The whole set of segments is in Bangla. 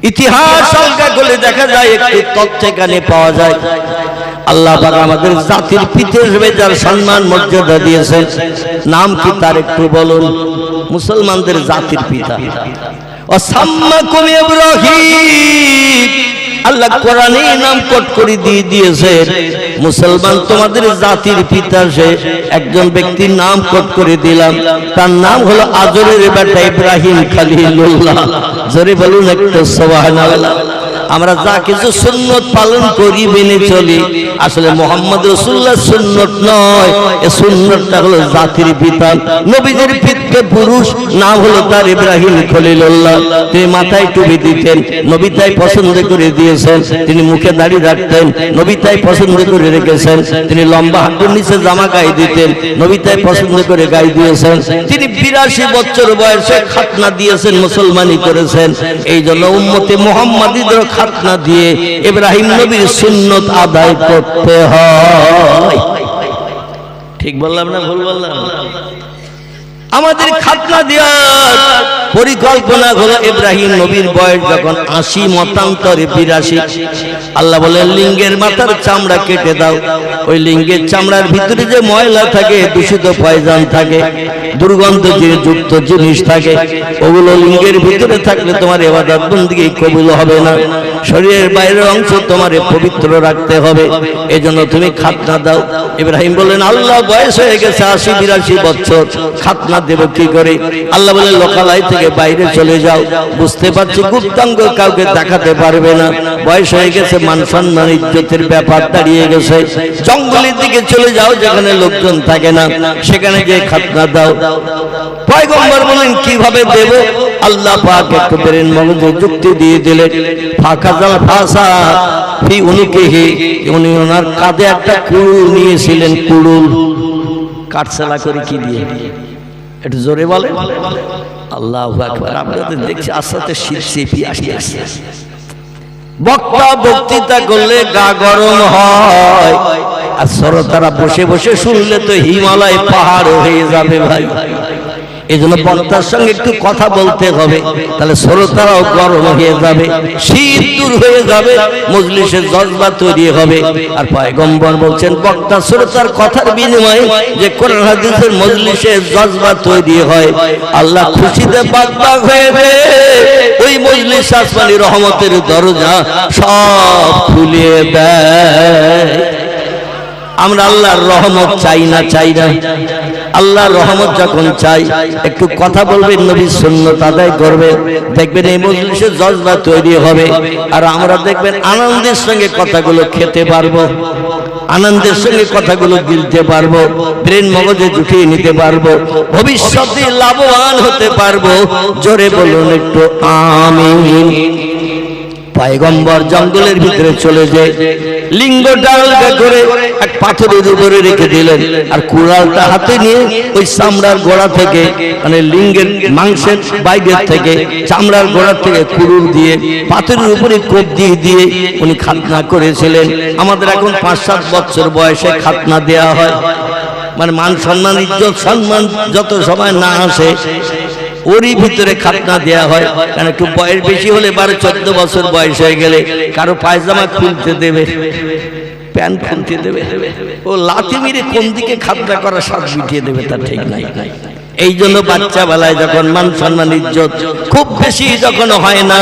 ইতিহাস আলগা করে দেখা যায়, একটু তথ্য এখানে পাওয়া যায়। আল্লাহ পাক আমাদের জাতির পিতা হিসেবে যার সম্মান মর্যাদা দিয়েছেন, নাম কি তার একটু বলুন। মুসলমানদের জাতির পিতা ওয়াসাম্মাকুম ইব্রাহিম, আল্লাহ কোরআনে নাম কোট করে দিয়ে দিয়েছেন। মুসলমান তোমাদের জাতির পিতা, সে একজন ব্যক্তির নাম কোট করে দিলাম, তার নাম হলো আজরের বেটা ইব্রাহিম খলিলুল্লাহ। জোরে বলুন একটু সুবহানাল্লাহ। আমরা যা কিছু সুন্নত পালন করি, মেনে চলি, আসলে মুহাম্মদ রাসূলুল্লাহ সুন্নত নয়, এই সুন্নতটা হলো জাতির পিতা, নবীদের পিতা পুরুষ, নাম হলো তার ইব্রাহিম খলিলুল্লাহ। তিনি মাথায় টুপি দিতেন, নবী তাই পছন্দ করে দিয়েছেন। তিনি মুখে দাড়ি রাখতেন, নবী তাই পছন্দ করে রেখেছেন। তিনি লম্বা হাঁটুর নিচে জামা গায়ে দিতেন, নবী তাই পছন্দ করে গায়ে দিয়েছেন। তিনি 82 বছর বয়সে খাতনা দিয়েছেন, মুসলমানি করেছেন। এই জন্য উম্মতে মুহাম্মাদীদের খাতনা দিয়ে ইব্রাহিম নবীর সুন্নত আদায় করতে হয়। ঠিক বললাম না ভুল বললাম? আমাদের খাতনা দেওয়ার পরিকল্পনা হলো ইব্রাহিম নবীর বয়স যখন 80, মতান্তরে 82। আল্লাহ বলেন লিঙ্গের মাথার চামড়া কেটে দাও। ওই লিঙ্গের চামড়ার ভিতরে যে ময়লা থাকে, দূষিত পয়জন থাকে, দুর্গন্ধ যুক্ত জিনিস থাকে, ওগুলো লিঙ্গের ভিতরে থাকলে তোমার ইবাদত বন্দেগী কবুল হবে না। শরীরের বাইরের অংশ তোমার পবিত্র রাখতে হবে, এজন্য তুমি খাতনা দাও। ইব্রাহিম বলেন আল্লাহ বয়স হয়ে গেছে 80-82 বছর, খাতনা দেব কি করে? আল্লাহ বলেন লোকালয় থেকে বাইরে চলে যাও। বুঝতে পারছি গুপ্তাঙ্গ কাউকে দেখাতে পারবে না, বয়স হয়ে গেছে, মান সম্মান ইজ্জতের ব্যাপার দাঁড়িয়ে গেছে। জঙ্গলের দিকে চলে যাও, যেখানে লোকজন থাকে না, সেখানে গিয়ে খাতনা দাও। পয়গম্বর বলেন কিভাবে দেব? আল্লাহ পাক একটু বেরেন মগজে যুক্তি দিয়ে দিলেন। ফাকাজাল ফাসা ফি উনুকিহি, উনি ওনার কাঁধে একটা কুড়ুল নিয়েছিলেন। কুড়ুল কাটছালা করে কি দিয়ে? একটু জোরে বলে আল্লাহু আকবার। আপনাদের দেখছি আস্তে শিরশিপি আসছে। বক্তা বক্তৃতা করলে গা গরম হয়, আর শ্রোতারা বসে বসে শুনলে তো হিমালয় পাহাড় হয়ে যাবে ভাই। এই জন্য বক্তার সঙ্গে একটু কথা বলতে হবে, তাহলে শ্রোতারাও গরম হয়ে যাবে, শীত দূর হয়ে যাবে, মজলিসের জজবা তৈরি হবে। আর পয়গম্বর বলছেন বক্তা শ্রোতার কথার বিনিময়ে যে কোরআন হাদিসের মজলিসের জজবা তৈরি হয়, আল্লাহ খুশিতে বাগবাগ হয়ে যায়। ওই মজলিস আসমানি রহমতের দরজা সব খুলে দেয়। আমরা আল্লাহর রহমত চাই না, চাই না? আল্লাহর রহমত যখন চাই, একটু কথা বলবেন, নবীর সুন্নাত আদায় করবেন, দেখবেন এই মজলিসে জজবা তৈরি হবে। আর আমরা দেখবেন আনন্দের সঙ্গে কথাগুলো খেতে পারবো, আনন্দের সঙ্গে কথাগুলো গিলতে পারবো, ব্রেন মগজে জুটিয়ে নিতে পারবো, ভবিষ্যতে লাভবান হতে পারবো। জোরে বলুন একটু আমিন। পয়গম্বর জঙ্গলের ভিতরে চলে যায়, লিঙ্গটা আলগা করে এক পাথরের উপরে রেখে দিলেন, আর কুড়ালটা হাতে নিয়ে ওই চামড়ার গোড়া থেকে, মানে লিঙ্গের মাংসের বাইরের থেকে, চামড়ার গোড়া থেকে কুড়ুল দিয়ে পাথরের উপরে কোপ দিয়ে দিয়ে উনি খাতনা করেছিলেন। আমাদের এখন 5-7 বছর বয়সে খাতনা দেয়া হয়, মানে মান সম্মান ইজ্জত সম্মান যত সময় না আসে ওরই ভিতরে খাতনা দেয়া হয়। কারণ একটু বয়স বেশি হলে 12-14 বছর বয়স হয়ে গেলে কারো পায়জামা খুলতে দেবে, প্যান্ট খুলতে দেবে, ও লাথি মেরে কোন দিকে খাতনা করা সাত মিটিয়ে দেবে তার ঠিক নাই। এই জন্য বাচ্চা বেলায় যখন মান সম্মান ইজ্জত খুব বেশি যখন হয় না,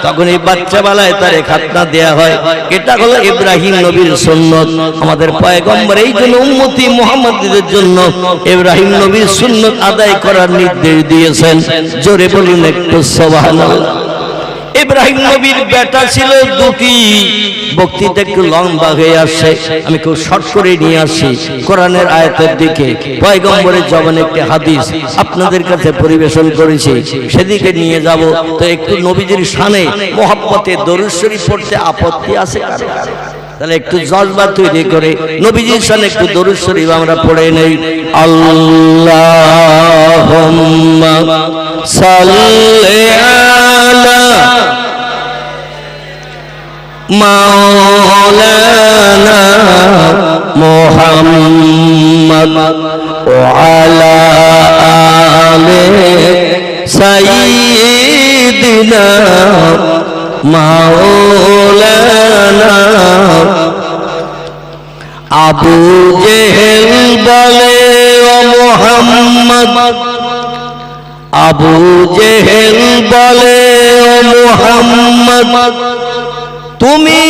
তখন এই বাচ্চা বেলায় তারে খাতনা দেয়া হয়। এটা হলো ইব্রাহিম নবীর সুন্নত। আমাদের পয়গম্বর এই জন্য উম্মতি মুহাম্মাদীদের জন্য ইব্রাহিম নবীর সুন্নত আদায় করার নির্দেশ দিয়েছেন। জোরে বলুন একটু সুবহানাল্লাহ। ইব্রাহিম নবীর বেটা ছিল 2টি। বক্তৃতা একটু লম্বা হয়ে আসছে, আমি খুব শর্ট করে নিয়ে আসছি কোরআনের আয়াতের দিকে। পয়গম্বরের জবানে একটি হাদিস আপনাদের কাছে পরিবেশন করেছি, সেদিকে নিয়ে যাব। তো একটু নবীজির শানে মহব্বতে দরুদ শরীফ পড়তে আপত্তি আছে? তাহলে একটু জজবা তৈরি করে নবীজির শানে একটু দরুদ শরীফ আমরা পড়ে নেই। আল্লাহুম্মা সাল্লি আলা মাওলানা মুহাম্মদ ওয়া আলা আলি সাইয়্যিদিনা মাওলানা। আবু জেহেল বলে ও মুহাম্মদ, আবু জেহেল বলে ও মুহাম্মদ, তুমি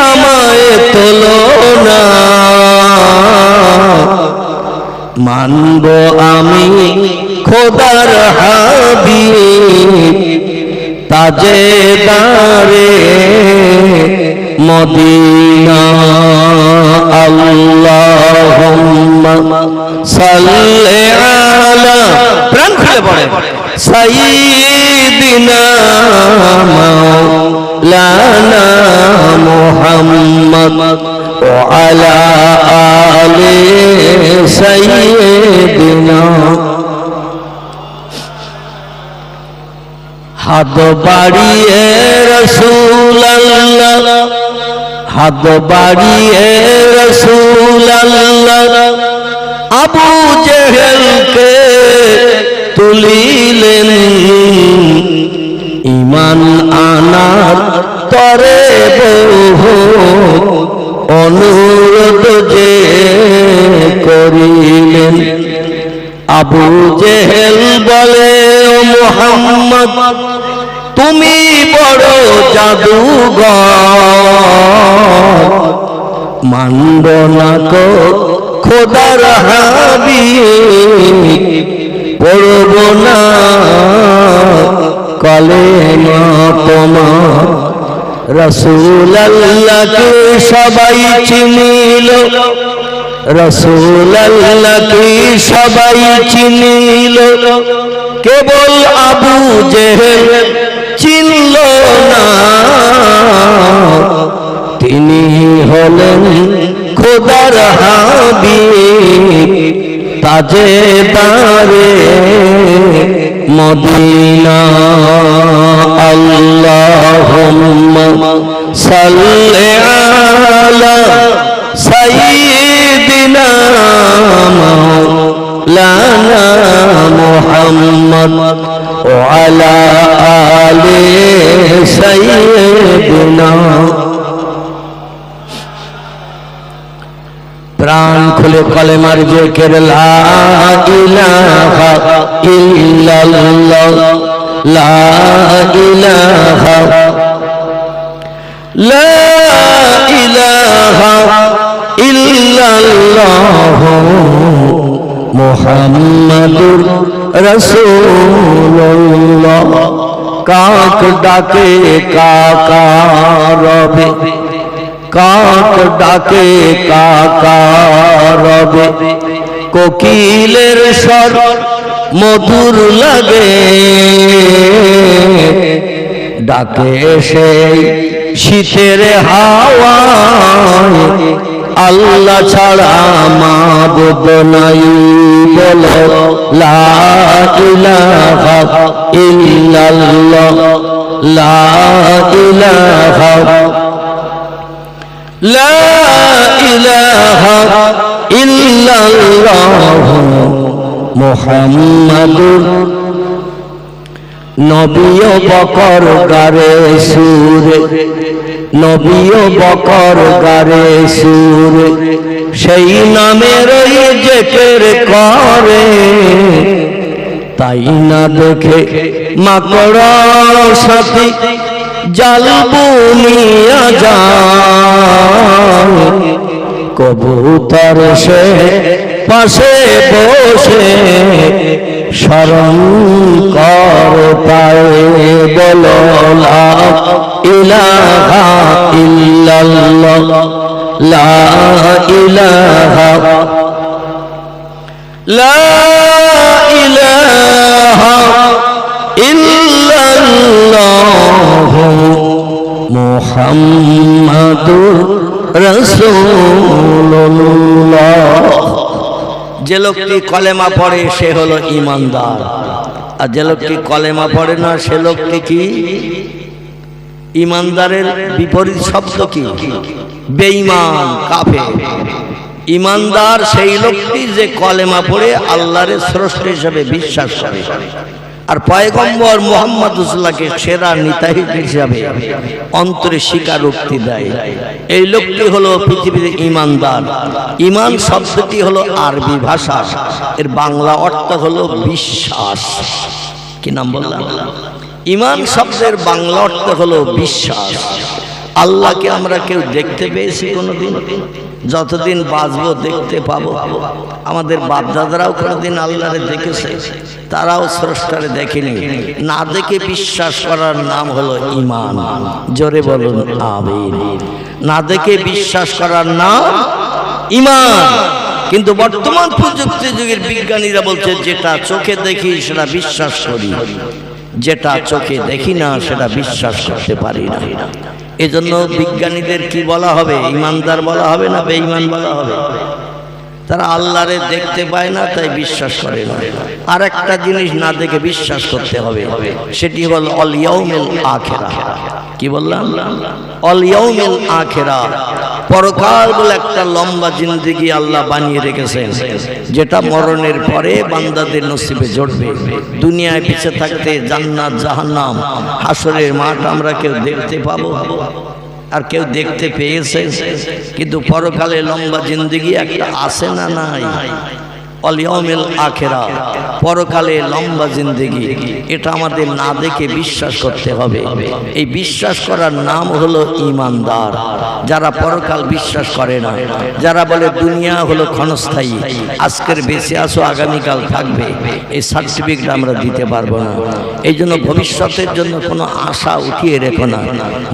আমায় তোলো না, মানব আমি খোদার হাবিব তাজেদারে মদিনা। আল্লাহুম্মা সাল্লি আলা, প্রাণ খুলে পড়ে, সাইয়্যিদিনা মাওলানা মুহাম্মদ ওয়া আলা আলি সাইয়্যিদিনা। হাত বাড়িয়ে রাসূলুল্লাহ, হাত বাড়িয়ে রাসূলুল্লাহ আবু জেহেলকে তুলিলেন, ঈমান আনার তরে বহু অনুরোধ যে করিলেন। আবু জেহেল বলে ও মুহাম্মদ, তুমি বড় জাদুঘর, মানব না কো খোদার হাবিব, পড়ব না কালেমা তোমার। রাসূলুল্লাহকে সবাই চিনিল, রাসূলুল্লাহকে সবাই চিনিল, কেবল আবু জেহেল চিনল না, তিনি হলেন খোদার হাবিব তাজেদারে মদিনা। আল্লাহুম্মা সাল্লি আলা সাইয়্যিদিনা মাওলানা মুহাম্মদ ওয়া আলা আলি সাইয়্যিদিনা। প্রাণ খুলে কলেমার জিকির, লা ইলাহা ইল্লাল্লাহ, লা ইলাহা, লা ইলাহা ইল্লাল্লাহ মুহাম্মাদুর রাসূলুল্লাহ। কাক ডাকে কাকা রবে, কাক ডাকে কাকা রবে, কোকিলের স্বর মধুর লাগে, ডাকে সেই শীতের হাওয়ায়, আল্লাহ ছাড়া মাবুদ নাই বলো, লা ইলাহা ইল্লাল্লাহ, লা ইলাহা, লা ইলাহা ইল্লাল্লাহ মুহাম্মাদুর। নবী ও বকর গারে সুরে, নবী ও বকর গারে সুরে, সেই নামের জিকির করে, তাই না দেখে মাকড় সাথী জাল বুনিয়া যায়, কবুতর সে পাশে বসে শরণ কর পায়ে, বলো লা ইলাহা ইল্লাল্লাহ, লা ইলাহা, লা ইলাহা ইল্লাল্লাহ মুহাম্মাদুর রাসূলুল্লাহ। যে লোকটি কলেমা পড়ে সে হলো ঈমানদার, আর যে লোকটি কলেমা পড়ে না সে লোকটি কি? ঈমানদারের বিপরীত শব্দ কি? বেঈমান, কাফের। ঈমানদার সেই লোকটি যে কলেমা পড়ে আল্লাহর স্রষ্টা হিসেবে বিশ্বাস করে, আর পয়গম্বর মুহাম্মদ রাসূলুল্লাহকে সেরা নিতাই হিসাবে অন্তরে স্বীকারোক্তি দেয়। এই লোকটি হলো পৃথিবীর ঈমানদার। ঈমান শব্দটি হলো আরবি ভাষা, এর বাংলা অর্থ হলো বিশ্বাস। কি নাম বললাম? ঈমান শব্দের বাংলা অর্থ হলো বিশ্বাস। আল্লাহকে আমরা কেউ দেখতে পেয়েছি কোনোদিন? যতদিন বাঁচবো দেখতে পাবো। আমাদের বাপদাদারাও কোনোদিন আল্লাহরে দেখেছে, তারাও স্রষ্টারে দেখেনি। না দেখে বিশ্বাস করার নাম হলো ঈমান। জোরে বলুন আমিন। না দেখে বিশ্বাস করার নাম ঈমান। কিন্তু বর্তমান প্রযুক্তি যুগের বিজ্ঞানীরা বলছে যেটা চোখে দেখি সেটা বিশ্বাস করি, যেটা চোখে দেখি না সেটা বিশ্বাস করতে পারি না। এজন্য বিজ্ঞানীদের কি বলা হবে? ঈমানদার বলা হবে না বেঈমান বলা হবে? তারা আল্লাহরে দেখতে পায় না, তাই বিশ্বাস করে না। আর একটা জিনিস না দেখে বিশ্বাস করতে হবে, সেটি হল অল ইয়াউমিল আখিরা। কি বললাম? অল ইয়াউমিল আখিরা, পরকাল বলে একটা লম্বা জিন্দেগি আল্লাহ বানিয়ে রেখেছেন, যেটা মরণের পরে বান্দাদের নসিবে জড়বে। দুনিয়ায় বেঁচে থাকতে জান্নাত জাহান্নাম হাসরের মাঠ আমরা কেউ দেখতে পাবো? আর কেউ দেখতে পেয়েছে? কিন্তু পরকালে লম্বা জিন্দেগি একটা আছে না নাই? অল ইয়াউমিল আখিরা, পরকালে লম্বা জিন্দেগি, এটা আমাদের না দেখে বিশ্বাস করতে হবে। এই বিশ্বাস করার নাম হলো ঈমানদার। যারা পরকাল বিশ্বাস করে না, যারা বলে দুনিয়া হলো ক্ষণস্থায়ী, আজকের বেঁচে আসো আগামীকাল থাকবে, এই সার্টিফিকেট আমরা দিতে পারবো না। এই জন্য ভবিষ্যতের জন্য কোনো আশা উঠিয়ে রেখো না।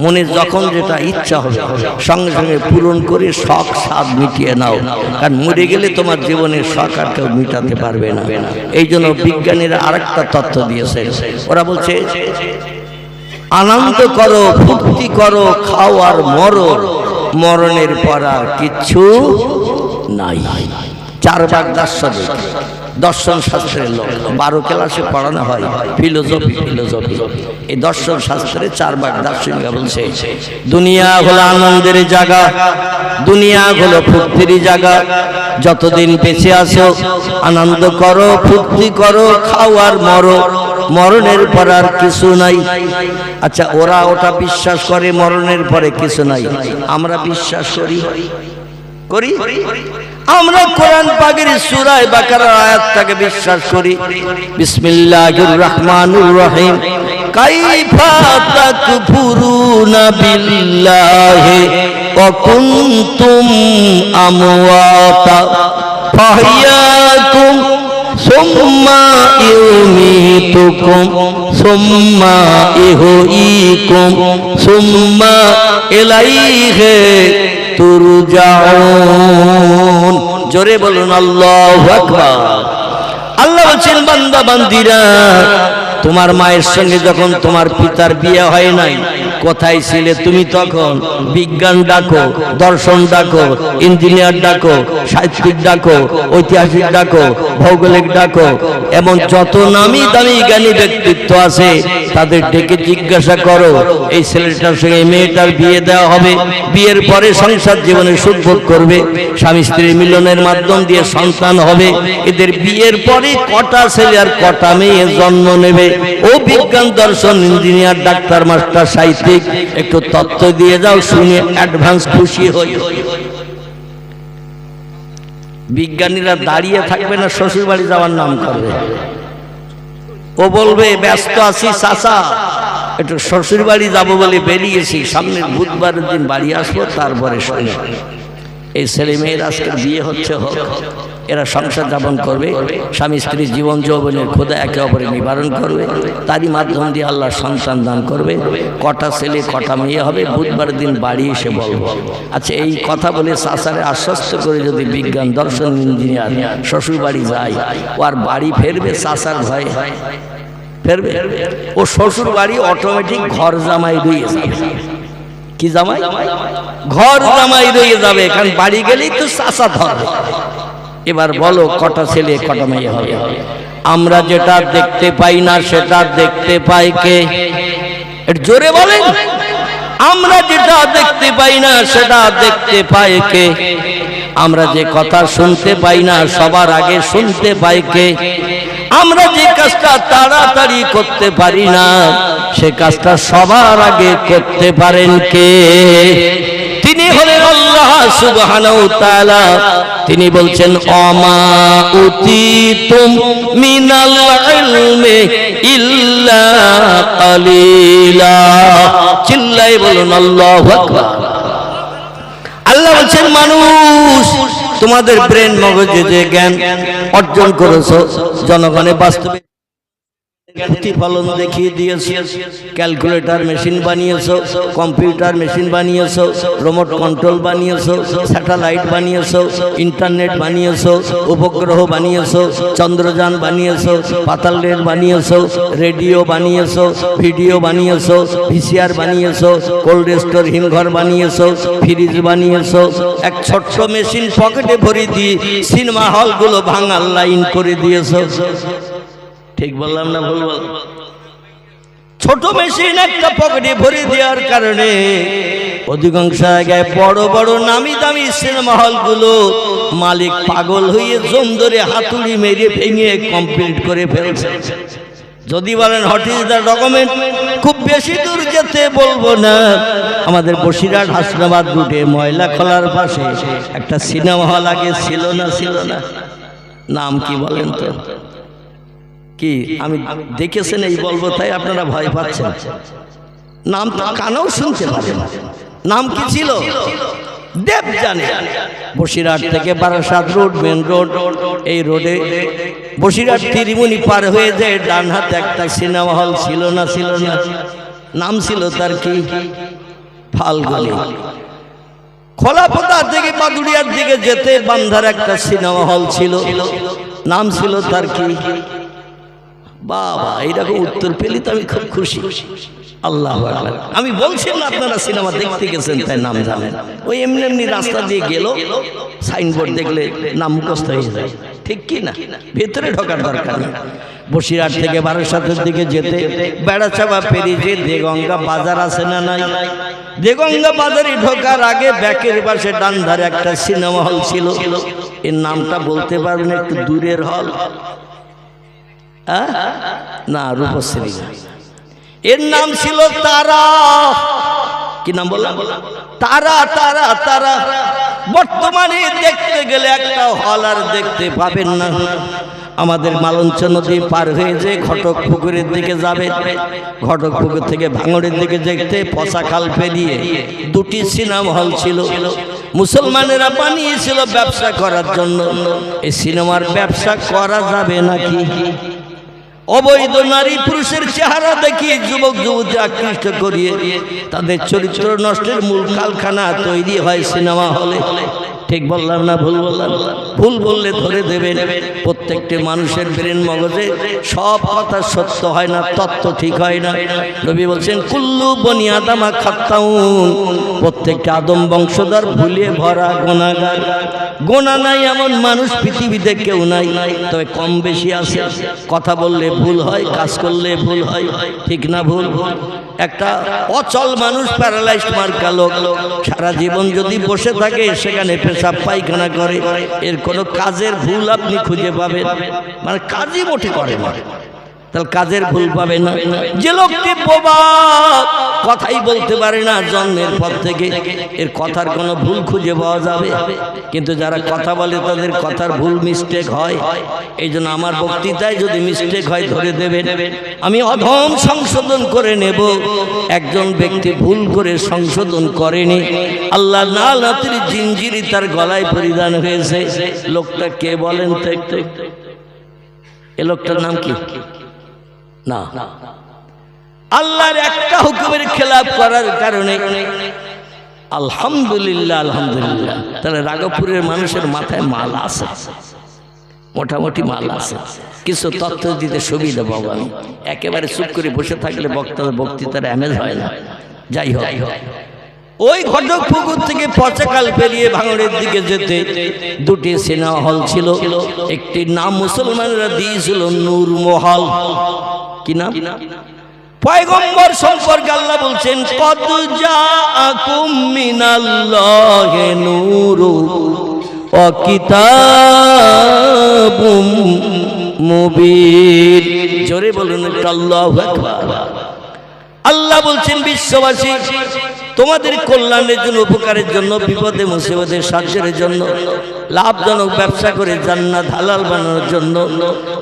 মনে যখন যেটা ইচ্ছা হবে সঙ্গে সঙ্গে পূরণ করে শখ সাধ মিটিয়ে নাও, কারণ মরে গেলে তোমার জীবনের শখ আর কেউ মিটাতে পারবে না। এই জন্য বিজ্ঞানীরা আরেকটা তথ্য দিয়েছে। ওরা বলছে আনন্দ করো, ফুর্তি করো, খাও আর মরো, মরণের পর আর কিচ্ছু নাই। 4 ভাগ দার্শনিক, দর্শন শাস্ত্রের লোক, 12 ক্লাসে পড়ানো হয় ফিলোসফি। এই দর্শন শাস্ত্রে 4 ভাগ দার্শনিকরা বলছে দুনিয়া হলো আনন্দের জায়গা, দুনিয়া হলো ফুর্তির জায়গা। যতদিন বেঁচে আছো আনন্দ করো, ফুর্তি করো, খাও আর মরো, মরণের পর আর কিছু নাই। আচ্ছা, ওরা ওটা বিশ্বাস করে মরণের পরে কিছু নাই, আমরা বিশ্বাস করি? আমরা কোরআন পাকের সূরা বাকারার আয়াতটাকে বিশ্বাস করি। বিসমিল্লাহির রহমানির রহিম। কাইফা তাকফুরুনা বিল্লাহি ওয়া কুনতুম আমওয়াতা ফাহিয়াকুম সুম্মা ইউমীতুকুম সুম্মা ইহয়ীকুম সুম্মা ইলাইহি তুরজাউন। জোরে বলুন আল্লাহু আকবার। আল্লাহ বলছেন বান্দা বান্দিরা, তোমার মায়ের সঙ্গে যখন তোমার পিতার বিয়ে হয় নাই, কোথায় ছিলে তুমি? তখন বিজ্ঞান ডাকো, দর্শন ডাকো, ইঞ্জিনিয়ার ডাকো, সাহিত্যিক ডাকো, ঐতিহাসিক ডাকো, ভৌগোলিক ডাকো, এমন যত নামি দামি জ্ঞানী ব্যক্তিত্ব আছে তাদের ডেকে জিজ্ঞাসা করো এই ছেলেটার সঙ্গে মেয়েটার বিয়ে দেওয়া হবে, বিয়ের পরে সংসার জীবনে সুখ ভোগ করবে, স্বামী স্ত্রীর মিলনের মাধ্যম দিয়ে সন্তান হবে, এদের বিয়ের পরে কটা ছেলে আর কটা মেয়ে জন্ম নেবে। ও বিজ্ঞান, দর্শন, ইঞ্জিনিয়ার, ডাক্তার, মাস্টার, সাহিত্যিক, একটু তত্ত্ব দিয়ে যাও, শুনে অ্যাডভান্স খুশি হই। বিজ্ঞানীরা দাঁড়িয়ে থাকবে না, শ্বশুর বাড়ি যাওয়ার নাম করবে। ও বলবে ব্যস্ত আছি চাচা, একটু শ্বশুর বাড়ি যাবো বলে বেরিয়েছি, সামনের বুধবারের দিন বাড়ি আসবো, তারপরে শুনে। এই ছেলে মেয়ের আজকের বিয়ে হচ্ছে, হোক, এরা সংসার যাপন করবে, স্বামী স্ত্রীর জীবন যৌবনের ক্ষুধা একে অপরের নিবারণ করবে, তারই মাধ্যম দিয়ে আল্লাহ সন্তান দান করবে। কটা ছেলে কটা মেয়ে হবে বুধবার দিন বাড়ি এসে বলবো। আচ্ছা, এই কথা বলে চাচারে আশ্বস্ত করে যদি বিজ্ঞান, দর্শন, ইঞ্জিনিয়ার শ্বশুর বাড়ি যায়, ও আর বাড়ি ফেরবে চাচার ভয়ে? ফেরবে? ও শ্বশুর বাড়ি অটোমেটিক ঘর জামাই রয়ে যাবে। কি জামাই? ঘর জামাই রয়ে যাবে, কারণ বাড়ি গেলেই তো চাচা ধরবে। এবার বলো কটা ছেলে কটা মেয়ে হবে? আমরা যেটা দেখতে পাই না সেটা দেখতে পাই কে? জোরে বলেন। আমরা যেটা দেখতে পাই না সেটা দেখতে পাই কে? আমরা যে কথা শুনতে পাই না সবার আগে শুনতে পাই কে? আমরা যে কাজটা তাড়াতাড়ি করতে পারি না, সে কাজটা সবার আগে করতে পারেন কে? তিনি হলেন আল্লাহ সুবহানাহু ওয়া তাআলা। তিনি বলছেন আমা উতিতুম মিনাল ইলমি ইল্লা কালিলা। চিল্লাই বলুন আল্লাহু আকবার। আল্লাহ বলছেন মানুষ তোমাদের ব্রেন মগজে যে জ্ঞান অর্জন করেছো, জনগণে বাস্তবে প্রতিফলন দেখিয়ে দিয়েছে। ক্যালকুলেটর মেশিন বানিয়েছো, কম্পিউটার মেশিন বানিয়েছো, রিমোট কন্ট্রোল বানিয়েছো, স্যাটেলাইট বানিয়েছো, ইন্টারনেট বানিয়েছো, উপগ্রহ বানিয়েছো, চন্দ্রযান বানিয়েছো, পাতাল রেল বানিয়েছো, রেডিও বানিয়েছো, ভিডিও বানিয়েছো, ভিসিআর বানিয়েছো, কোল্ড স্টোর হিমঘর বানিয়েছো, ফ্রিজ বানিয়েছো। এক ছোট্ট মেশিন পকেটে ভরে দিয়ে সিনেমা হলগুলো ভাঙার লাইন করে দিয়েছো। ঠিক বললাম না ভুল বললাম? ছোট মেশিন একটা পকেটে ভরে দেওয়ার কারণে অধিকাংশ জায়গায় বড় বড় নামি দামি সিনেমা হলগুলো মালিক পাগল হয়ে জম ধরে হাতুড়ি মেরে ভেঙে কমপ্লিট করে ফেলছে। যদি বলেন হোয়াট ইজ দ্য ডকুমেন্ট, খুব বেশি দূর যেতে বলবো না, আমাদের বসিরহাট হাসনাবাদ রুটে ময়লা খোলার পাশে একটা সিনেমা হল আগে ছিল না? নাম কি বলেন তো? কি আমি দেখেছেন এই বলবো তাই আপনারা ভয় পাচ্ছেন? নাম তো কানেও শুনতে পারেন। নাম কি ছিল? দেব জানে। বসিরহাট থেকে বারাসাত রোড, মেন রোড, এই রোডে বসিরহাট ত্রিমুনি পার হয়ে যায় ডান হাতে একটা সিনেমা হল ছিল না? নাম ছিল তার কি? ফাল্গুনি। খোলাপোতা থেকে বাদুড়িয়ার দিকে যেতে বান্ধার একটা সিনেমা হল ছিল, নাম ছিল তার কি? বাবা, এইরকম উত্তর পেলে তো আমি খুব খুশি। আল্লাহু আকবার। আমি বলছি না আপনারা সিনেমা দেখতে গেছেন তাই নাম জানেন, ওই এমনি এমনি রাস্তা দিয়ে গেল, সাইনবোর্ড দেখলে নাম মুখস্থ হয়ে যায়, ঠিক কি না? ভেতরে ঢোকার দরকার নেই। বসিরহাট থেকে বারাসাতের দিকে যেতে বেড়াচাপা পেরিয়ে যে দেগঙ্গা বাজার আছে না নাই? দেগঙ্গা বাজারে ঢোকার আগে ব্যাকের পাশে ডান ধারে একটা সিনেমা হল ছিল। এর নামটা বলতে পারবেন? একটু দূরের হল না, রূপশ্রী। এর নাম ছিল তারা। কি নাম বললাম? তারা। বর্তমানে দেখতে গেলে একটা হল আর দেখতে পাবেন না। আমাদের মালঞ্চ নদী পার হয়ে যে ঘটক পুকুরের দিকে যাবে, ঘটক পুকুর থেকে ভাঙড়ের দিকে দেখতে পশাখাল পেরিয়ে দুটি সিনেমা হল ছিল। মুসলমানেরা বানিয়েছিল ব্যবসা করার জন্য। এই সিনেমার ব্যবসা করা যাবে নাকি? অবৈধ নারী পুরুষের চেহারা দেখিয়ে যুবক যুবতী আকৃষ্ট করিয়ে তাদের চরিত্র নষ্টের মূল কারখানা তৈরি হয় সিনেমা হলে। ঠিক বললাম না ভুল বললাম? ভুল বললে ধরে দেবেন। প্রত্যেকটি মানুষের ব্রেন মগজে সব কথা সত্য হয় না, তত্ত্ব ঠিক হয় না। নবী বলছেন কুল্লু বনি আদমা খাত্তাউন, প্রত্যেকটা আদম বংশধর ভুলে ভরা গুনাহগার। গোনা নাই এমন মানুষ পৃথিবীতে কেউ নাই, তবে কম বেশি আছে। কথা বললে ভুল হয়, কাজ করলে ভুল হয়, ঠিক না ভুল? একটা অচল মানুষ, প্যারালাইজড মার্কা লোক, সারা জীবন যদি বসে থাকে সেখানে পেশাব পায়খানা করে, এর কোনো কাজের ভুল আপনি খুঁজে পাবেন? মানে কাজই মোটে করে না, তাহলে কাজের ভুল পাবে না। যে লোকটি বোবা, কথাই বলতে পারে না জন্মের পর থেকে, এর কথার কোনো ভুল খুঁজে পাওয়া যাবে? কিন্তু যারা কথা বলে তাদের কথার ভুল মিস্টেক হয়। এই জন্য আমার বক্তৃতায় যদি মিস্টেক হয় ধরে দেবেন, আমি অধম সংশোধন করে নেব। একজন ব্যক্তি ভুল করে সংশোধন করেনি, আল্লাহ লানাতের জিনজিরি তার গলায় পরিধান হয়েছে। লোকটা কে বলেন তো? এ লোকটার নাম কি? না, আল্লাহর একটা হুকুমের খেলাফ করার কারণে আলহামদুলিল্লাহ। তাহলে রাঘবপুরের মানুষের মাথায় মাল আছে, মোটামুটি মাল আছে। কিছু তথ্য দিতে সুবিধা পাবো আমি। একেবারে চুপ করে বসে থাকলে বক্তৃতার অ্যামেজ হয় না। যাই হোক, ওই ঘটক পুকুর থেকে পচাকাল পেরিয়ে ভাঙড়ের দিকে যেতে দুটি সিনেমা হল ছিল। একটি নাম মুসলমানরা দিয়েছিল নূর মহল। কি নাম? পয়গম্বর সম্পর্কে আল্লাহ বলছেন কদ জাআকুম মিনাল্লাহি নূরু ওয়া কিতাবুম মুবিন। জোরে বলুন আল্লাহু আকবার। আল্লাহ বলছেন বিশ্ববাসী তোমাদের কল্যাণের জন্য, উপকারের জন্য, বিপদে মুসিবতে সাহায্যের জন্য, লাভজনক ব্যবসা করে জান্নাত হালাল বানানোর জন্য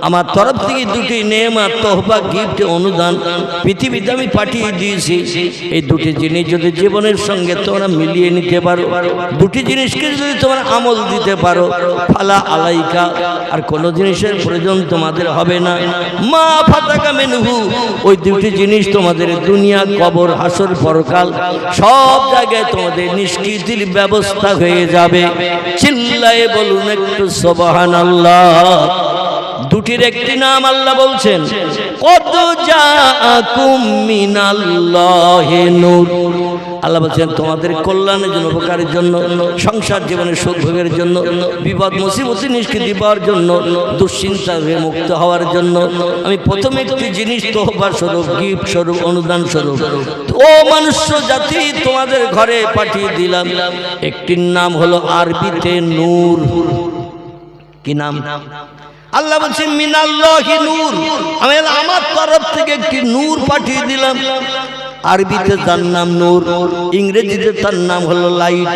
আমার তরফ থেকে দুটি নেয়ামত, তোহফা, গিফট, অনুদান পৃথিবীতে আমি পাঠিয়ে দিয়েছি। এই দুটি জিনিস যদি জীবনের সঙ্গে তোমরা মিলিয়ে নিতে পারো, দুটি জিনিসকে যদি তোমরা আমল দিতে পারো, ফালা আলাইকা, আর কোনো জিনিসের প্রয়োজন তোমাদের হবে না। মা ফাতাকা মিনহু, ওই দুটি জিনিস তোমাদের দুনিয়া, কবর, হাসর, পরকাল সব জায়গায় তোমাদের নিষ্কৃতির ব্যবস্থা হয়ে যাবে। চিল্লায়ে বলুন একটু সুবহানাল্লাহ। দুটির একটি নাম আল্লাহ বলছেন কদ জাআকুম মিনাল্লাহি নূর। আল্লাহ বলছেন তোমাদের কল্যাণের জন্য, উপকারের জন্য, সংসার জীবনের সুখ ভোগের জন্য, বিপদ মুসিবতে নিষ্কৃতি পাওয়ার জন্য, দুশ্চিন্তা হয়ে মুক্ত হওয়ার জন্য আমি প্রথমে একটি জিনিস তোহফা স্বরূপ, গিফট স্বরূপ, অনুদান স্বরূপ ও মনুষ্য জাতি তোমাদের ঘরে পাঠিয়ে দিলাম। একটির নাম হলো আরবিতে নূর। কি নাম? আল্লাহ বলছেন মিনাল্লাহি নূর, আমি আমার তরফ থেকে একটি নূর পাঠিয়ে দিলাম। আরবিতে তার নাম নূর, ইংরেজিতে তার নাম হলো লাইট,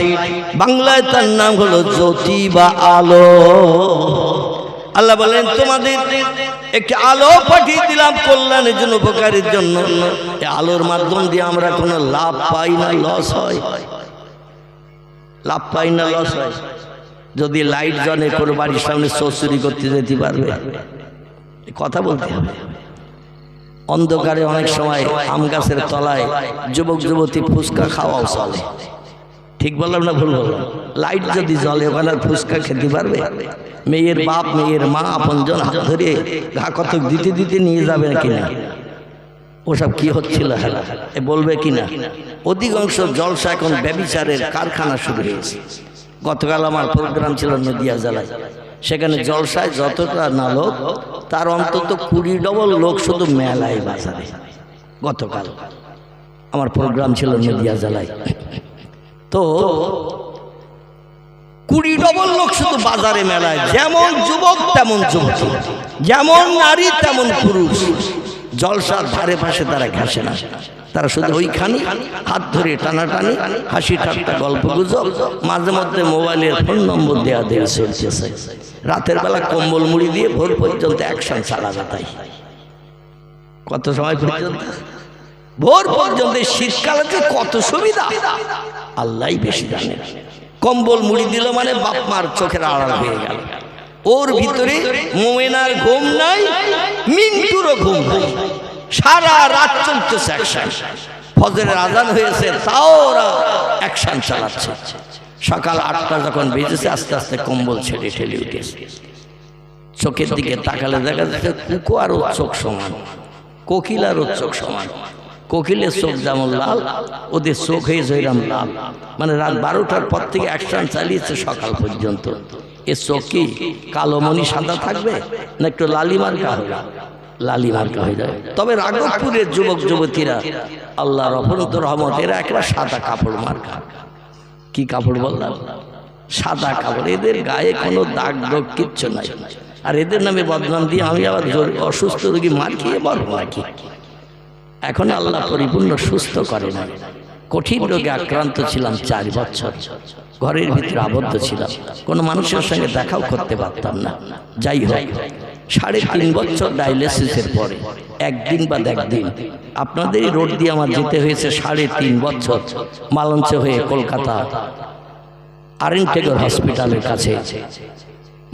বাংলায় তার নাম হলো জ্যোতি বা আলো। আল্লাহ বলেন তোমাদের একটি আলো পাঠিয়ে দিলাম কল্যাণের জন্য, উপকারের জন্য। এই আলোর মাধ্যম দিয়ে আমরা কোনো লাভ পাই না, লস হয়? লাভ পাই না, লস হয়? যদি লাইট জ্বলে কোনো বাড়ির সামনে চোর চুরি করতে যেতে পারবে? কথা বলতে হবে। অন্ধকারে অনেক সময় আম গাছের তলায় যুবক যুবতী ফুচকা খাওয়াও চলে। ঠিক বললাম না ভুল বললাম? লাইট যদি জ্বলে ওখানে ফুচকা খেতে পারবে? মেয়ের বাপ, মেয়ের মা, আপনজন হাত ধরে ঘা কতক দিতে দিতে নিয়ে যাবে কিনা? ওসব কি হচ্ছিল হেলা এ বলবে কিনা? অধিকাংশ জলসা এখন ব্যভিচারের কারখানা শুরু হয়েছে। গতকাল আমার প্রোগ্রাম ছিল নদিয়া জেলায়, সেখানে জলসায় যতটা না লোক তার অন্তত 20 ডবল লোক শুধু মেলায় বাজারে। গতকাল আমার প্রোগ্রাম ছিল নদিয়া জেলায়, তো 20 ডবল লোক শুধু বাজারে মেলায়। যেমন যুবক তেমন যুবতী, যেমন নারী তেমন পুরুষ। জলসার ধারে পাশে তারা ঘাসে না, তারা শুধু ওইখানে হাত ধরে টানাটানি, হাসি ঠাট্টা, গল্প গুজব, মাঝে মধ্যে মোবাইলের ফোন নম্বর দেওয়া চলতেছে। রাতের বেলা কম্বল মুড়ি দিয়ে ভোর পর্যন্ত অ্যাকশন চালাবে। তাই কত সময় পর্যন্ত? ভোর পর্যন্ত। শীতকালে যে কত সুবিধা আল্লাহই বেশি জানে। কম্বল মুড়ি দিল মানে বাপ মার চোখের আড়াল হয়ে গেল। ওর ভিতরে মোমেনার ঘুম নাই, মিন্টুরও ঘুম নাই, সারা রাত চলতেছে অ্যাকশন। ফজরের আজান হয়েছে তাও ওরা অ্যাকশন চালাচ্ছে। সকাল 8টা যখন বেজেছে আস্তে আস্তে কম্বল ছেড়ে ঠেলে উঠেছে। চোখের দিকে তাকালে দেখা যাচ্ছে কুকু আর ওর চোখ সমান, কোকিল আর ওর চোখ সমান। কোকিলের চোখ যেমন লাল, ওদের চোখ হয়েছে ওইরকম লাল। মানে রাত 12টার পর থেকে অ্যাকশন চালিয়েছে সকাল পর্যন্ত। এ চোখ কি কালো মণি সাদা থাকবে না একটু লালি মার্কা হবে? লালি মার্কা হয়ে যাবে। তবে রাঘবপুরের যুবক যুবতীরা আল্লাহর অপরন্ত রহমত, এরা একটা সাদা কাপড় মার্কা। কি কাপড় বললাম? সাদা কাপড়। এদের গায়ে কোনো দাগ দাগ কিচ্ছু নাই। আর এদের নামে বদনাম দিয়ে আমি আবার অসুস্থ রোগী মার খেয়ে মরবো নাকি? এখন আল্লাহ পরিপূর্ণ সুস্থ করে না। কঠিন রোগে আক্রান্ত ছিলাম 4 বছর, ঘরের ভিতরে আবদ্ধ ছিলাম, কোনো মানুষের সঙ্গে দেখাও করতে পারতাম না। যাই হোক, 3.5 বছর ডায়ালিসিসের পরে একদিন বা একদিন আপনাদের রোড দিয়ে আমার যেতে হয়েছে 3.5 বছর মালঞ্চ হয়ে কলকাতা আরেনটেগর হসপিটালের কাছে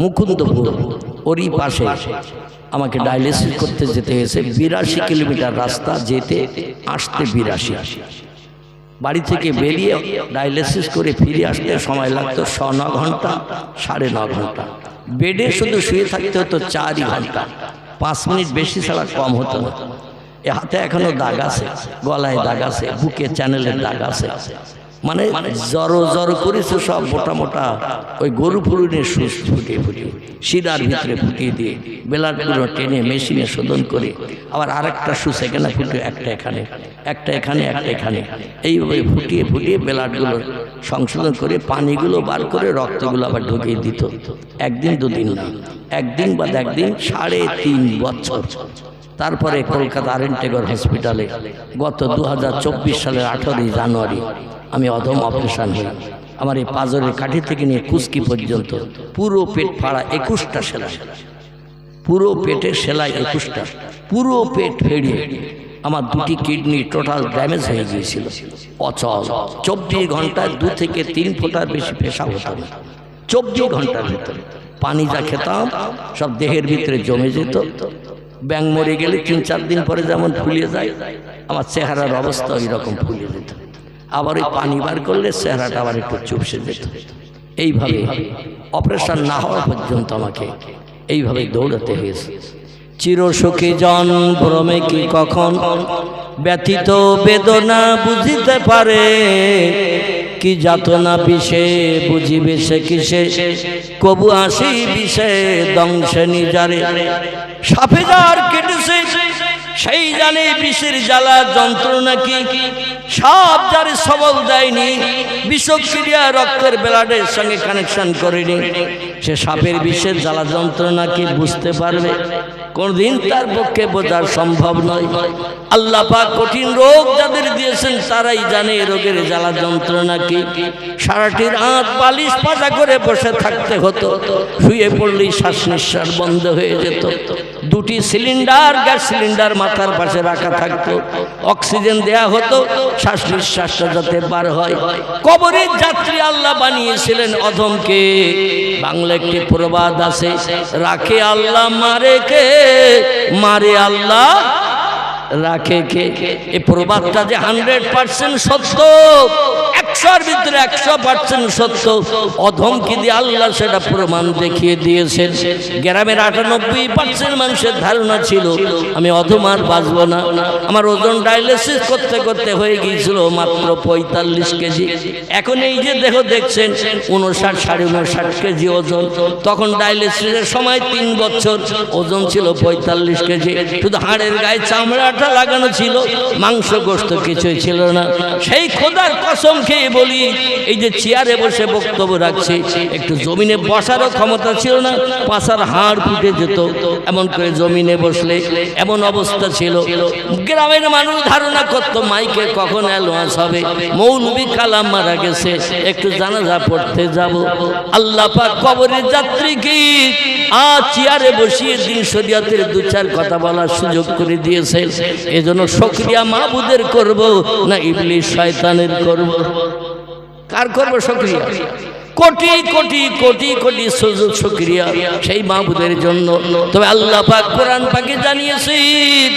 মুকুন্দপুর ওরই পাশে আমাকে ডায়ালিসিস করতে যেতে হয়েছে। 82 কিলোমিটার রাস্তা, যেতে আসতে 82। বাড়ি থেকে বেরিয়ে ডায়ালিসিস করে ফিরে আসতে সময় লাগতো 9 ঘন্টা, 9.5 ঘন্টা। বেডে শুধু শুয়ে থাকতে হতো 4 ঘন্টা। 5 মিনিট বেশি ছাড়া কম হতো না। এ হাতে এখনো দাগ আছে, গলায় দাগ আছে, বুকে চ্যানেলের দাগ আছে। মানে জড়ো জড়ো করেছে সব মোটা মোটা ওই গরু ফুরুনের সুস ফুটিয়ে ফুটিয়ে শিরার ভিতরে ফুটিয়ে দিয়ে বেলাটগুলো টেনে মেশিনে শোধন করে আবার আরেকটা সুস এখানে ফুটিয়ে একটা এখানে একটা এখানে একটা এখানে এইভাবে ফুটিয়ে ফুটিয়ে বেলাটগুলো সংশোধন করে পানিগুলো বার করে রক্তগুলো আবার ঢুকিয়ে দিত। একদিন দুদিন না, একদিন বাদ একদিন 3.5 বছর। তারপরে কলকাতা আরএনটেগর হসপিটালে গত 2024 সালের 18 জানুয়ারি আমি অধম অপারেশন হই। আমার এই পাজরের কাঠি থেকে নিয়ে কুস্কি পর্যন্ত পুরো পেট ফাড়া 21টা সেলাই, পুরো পেটের সেলাই 21টা, পুরো পেট ফেড়িয়ে আমার 2টি কিডনি টোটাল ড্যামেজ হয়ে গিয়েছিল, অচল। 24 ঘন্টায় 2 থেকে 3 ফোঁটার বেশি পেশাব হতো না। 24 ঘন্টার ভিতরে পানি যা খেতাম সব দেহের ভিতরে জমে যেত। ব্যাং মরে গেলে 3-4 দিন পরে যেমন ফুলিয়ে যায়, আমার চেহারার অবস্থা ওই রকম ফুলিয়ে যেত। আবার ওই পানি বার করলে চেহারাটা আবার একটু চুপসে যেত। এইভাবে অপারেশন না হওয়া পর্যন্ত আমাকে এইভাবে দৌড়াতে হয়েছে। চিরসুখী জন ভ্রমে কি কখন ব্যথিত বেদনা বুঝিতে পারে, কি যাতনা বিষে বুঝিবে সে কিসে, কবু আসি বিষে দংশে নিজারে। সাপে যার কেটেছে সেই জানে বিষের জ্বালা যন্ত্রণা কি, সাপ যারে সবল দেয়নি বিষক্রিয়া রক্তের ব্লাডের সঙ্গে কানেকশন করেনি, সে সাপের বিষের জ্বালা যন্ত্রণা কি বুঝতে পারবে? কোনদিন তার পক্ষে বোঝা সম্ভব নয়। আল্লাহ পাক কঠিন রোগ যাদের দিয়েছেন তারাই জানে রোগের জ্বালা যন্ত্রণা কি। সারাটি রাত বালিশ পাতা করে বসে থাকতে হতো, শুয়ে পড়লেই শ্বাস নিঃশ্বাস বন্ধ হয়ে যেত। 2টি সিলিন্ডার, গ্যাস সিলিন্ডার মাথার পাশে রাখা থাকতো, অক্সিজেন দেয়া হতো শ্বাস নিঃশ্বাসটা যাতে বার হয়। কবরের যাত্রী আল্লাহ বানিয়েছিলেন অধমকে। বাংলা একটি প্রবাদ আছে, রাখে আল্লাহ মারে কে, মারে আল্লাহ রাখে কে। এই প্রবাদটা যে 100% সত্য, 100-এর ভিতরে 100% সত্য। অধমকে দিয়ে আল্লাহ সেটা প্রমাণ দেখিয়ে দিয়েছেন। গ্রামের 98% মানুষের ধারণা ছিল আমি অধম আর বাঁচব না। আমার ওজন ডায়ালিসিস করতে করতে হয়ে গিয়েছিল মাত্র 45 কেজি। এখন এই যে দেহ দেখছেন 59-59.5 কেজি ওজন। তখন ডায়ালিসিসের সময় 3 বছর ওজন ছিল 45 কেজি। শুধু হাড়ের গায়ে চামড়াটা লাগানো ছিল, মাংস গোশত কিছুই ছিল না। সেই খোদার কসম খেয়ে বলি, এই যে চেয়ারে বসে বক্তব্য রাখছি, একটু জমিনে বসারও ক্ষমতা ছিল না, পাছার হাড় ফুটে যেত এমন করে জমিনে বসলে, এমন অবস্থা ছিল। গ্রামের মানুষ ধারণা করতো মাইকে কখন অ্যালোয়ান্স হবে, মৌলভী কালাম মারা গেছে, একটু জানাজা পড়তে যাব। আল্লাহ পাক কবরের যাত্রী কি আজ চেয়ারে বসিয়ে দিন শরীয়তের 2-4 কথা বলার সুযোগ করে দিয়েছে। এজন্য শুকরিয়া মাবুদের করব না ইবলিস শয়তানের করব? কার করব শুকরিয়া? কোটি কোটি কোটি কোটি সুযোগ শুকরিয়া সেই মাবুদের জন্য। তবে আল্লাহ পাক কোরআন পাকে জানিয়েছেন,